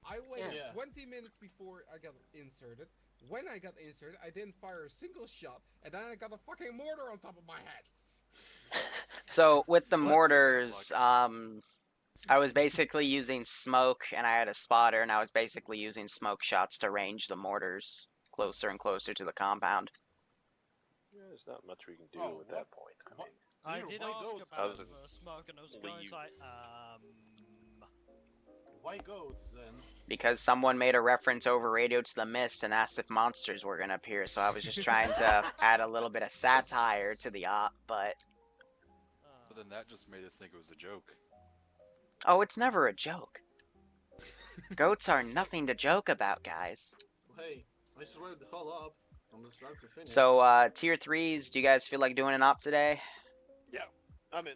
I waited Yeah. 20 minutes before I got inserted. When I got inserted, I didn't fire a single shot, and then I got a fucking mortar on top of my head. So, with the mortars, I was basically using smoke, and I had a spotter, and I was basically using smoke shots to range the mortars closer and closer to the compound. Yeah, there's not much we can do Oh, at that point. I mean, I Liru, did why ask goats? about Other the smoke, and I was leave. going like, Why goats then? Because someone made a reference over radio to the mist and asked if monsters were going to appear, so I was just trying to add a little bit of satire to the op, but... But then that just made us think it was a joke. Oh, it's never a joke. Goats are nothing to joke about, guys. Hey, I survived the whole up from the start to finish. So, Tier 3s, do you guys feel like doing an op today? I'm in.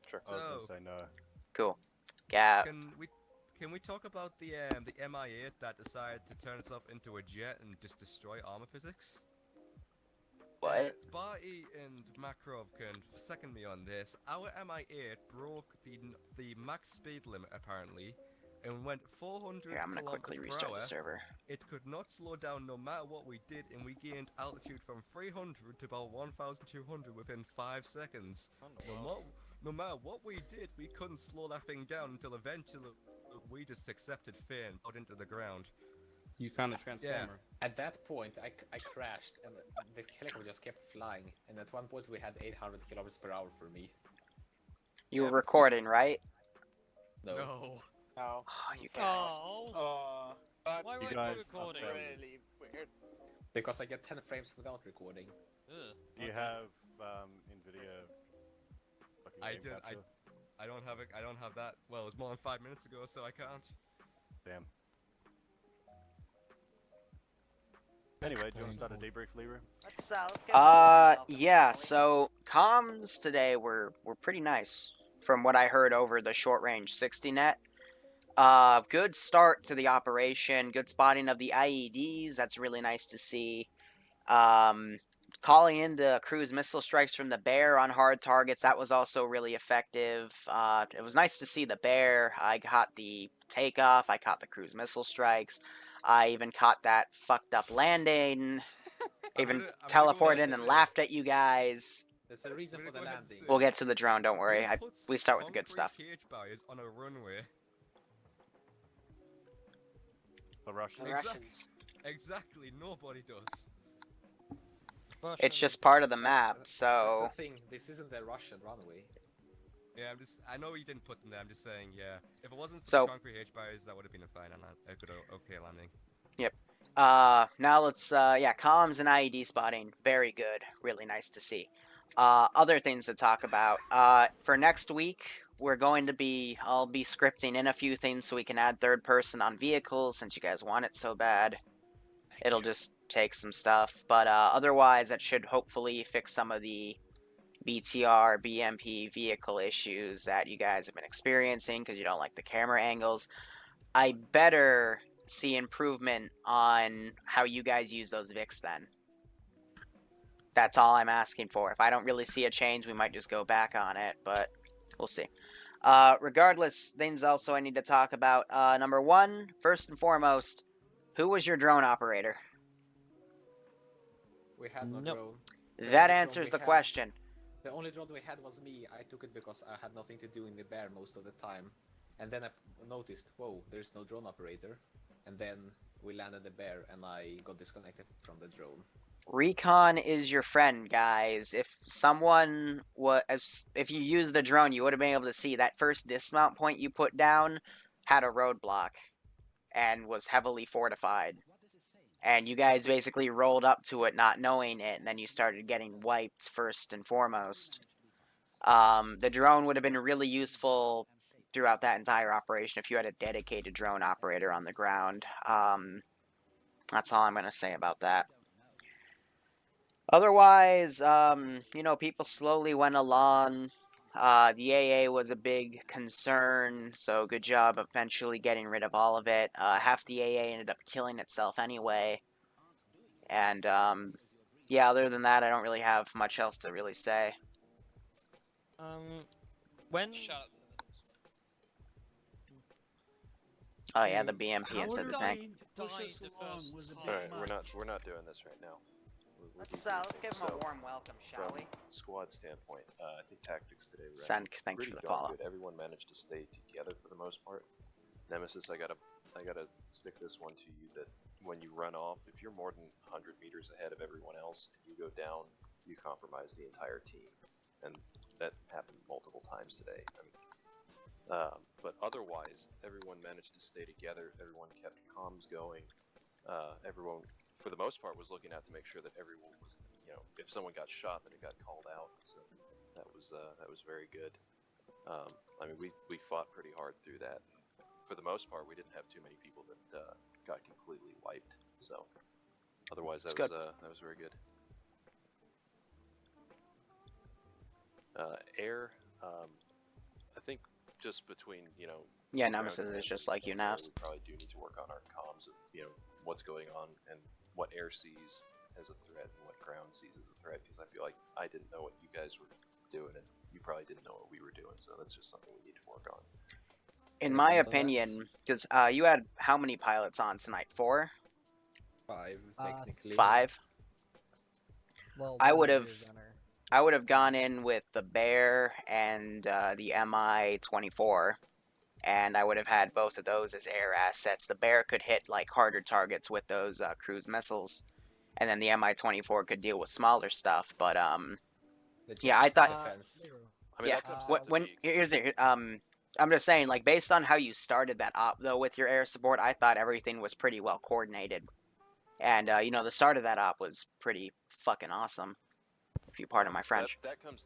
sure. I was gonna So- say no. Cool. Yeah. Can we talk about the MI8 that decided to turn itself into a jet and just destroy armor physics? What? Barty and Makarov can second me on this. Our MI8 broke the max speed limit apparently, and went 400 Here, I'm gonna quickly kilometers per restart hour. the server. It could not slow down no matter what we did, and we gained altitude from 300 to about 1,200 within 5 seconds. No matter what we did, we couldn't slow that thing down until eventually we just accepted fear and out into the ground. You found a transformer. At that point, I crashed, and the helicopter just kept flying. And at one point, we had 800 kilometers per hour for me. You were recording, right? No. No. Oh, you guys. oh, why You weren't guys you are recording? failures. weird. Because I get 10 frames without recording. Ugh. Do you have NVIDIA? fucking I game did. capture? I don't have it. I don't have that. Well, it was more than 5 minutes ago, so I can't. Damn. Anyway, do you want to start a debrief, Liru? Let's give him a warm welcome, Yeah, shall we? so comms today were pretty nice from what I heard over the short range 60 net. Good start to the operation, good spotting of the IEDs, that's really nice to see. Calling in the cruise missile strikes from the bear on hard targets, that was also really effective. It was nice to see the bear. I caught the takeoff, I caught the cruise missile strikes. I even caught that fucked up landing. Even I'm gonna go teleported ahead in and say- laughed at you guys. There's a reason I'm for gonna the go ahead and landing. say- We'll get to the drone, don't worry. Who puts We start with the good concrete stuff. cage barriers on a runway. The Russians. Exactly, nobody does. It's just part of the map, That's so... the thing. This isn't a Russian runway. Yeah, I know you didn't put them there. I'm just saying, yeah. If it wasn't for So- the concrete H barriers, that would have been a fine and a good, okay landing. Now let's, comms and IED spotting. Very good. Really nice to see. Other things to talk about. For next week, I'll be scripting in a few things so we can add third person on vehicles since you guys want it so bad. It'll just take some stuff. But, otherwise, that should hopefully fix some of the BTR, BMP vehicle issues that you guys have been experiencing because you don't like the camera angles. I better see improvement on how you guys use those VICs then. That's all I'm asking for. If I don't really see a change, we might just go back on it, but we'll see. Regardless, things also I need to talk about. Number one, first and foremost, who was your drone operator? We had no drone. That answers the question. The only drone we had was me. I took it because I had nothing to do in the bear most of the time. And then I noticed, whoa, there's no drone operator. And then we landed the bear and I got disconnected from the drone. Recon is your friend, guys. If someone was, if you used the drone, you would have been able to see that first dismount point you put down had a roadblock and was heavily fortified. And you guys basically rolled up to it not knowing it, and then you started getting wiped first and foremost. The drone would have been really useful throughout that entire operation if you had a dedicated drone operator on the ground. That's all I'm going to say about that. Otherwise, you know, people slowly went along. The AA was a big concern, so good job eventually getting rid of all of it. Half the AA ended up killing itself anyway. And, yeah, other than that, I don't really have much else to really say. When... Oh yeah, the BMP inside the tank. Alright, we're not doing this right now. Let's give him a warm welcome, shall we? Squad standpoint, I think tactics today were Senk, thanks for the follow. good. Everyone managed to stay together for the most part. Nemesis, I gotta stick this one to you that when you run off, if you're more than 100 meters ahead of everyone else and you go down, you compromise the entire team. And that happened multiple times today. I mean, but otherwise, everyone managed to stay together. Everyone kept comms going. Everyone, for the most part, was looking out to make sure that everyone was, you know, if someone got shot, that it got called out. So that was very good. I mean, we fought pretty hard through that. For the most part, we didn't have too many people that got completely wiped. So otherwise, that was very good. Air, I think just between, you know... Yeah, Nemesis is just like you now. We probably do need to work on our comms of, you know, what's going on and what air sees as a threat and what ground sees as a threat, because I feel like I didn't know what you guys were doing and you probably didn't know what we were doing, so that's just something we need to work on. In my opinion, because you had how many pilots on tonight? 4? 5, technically. 5? Well, I would have gone in with the Bear and the Mi-24, and I would have had both of those as air assets. The Bear could hit like harder targets with those cruise missiles, and then the Mi-24 could deal with smaller stuff. But yeah, I thought. I mean, yeah, I'm just saying, like, based on how you started that op though with your air support, I thought everything was pretty well coordinated, and you know, the start of that op was pretty fucking awesome. If you pardon my French. That comes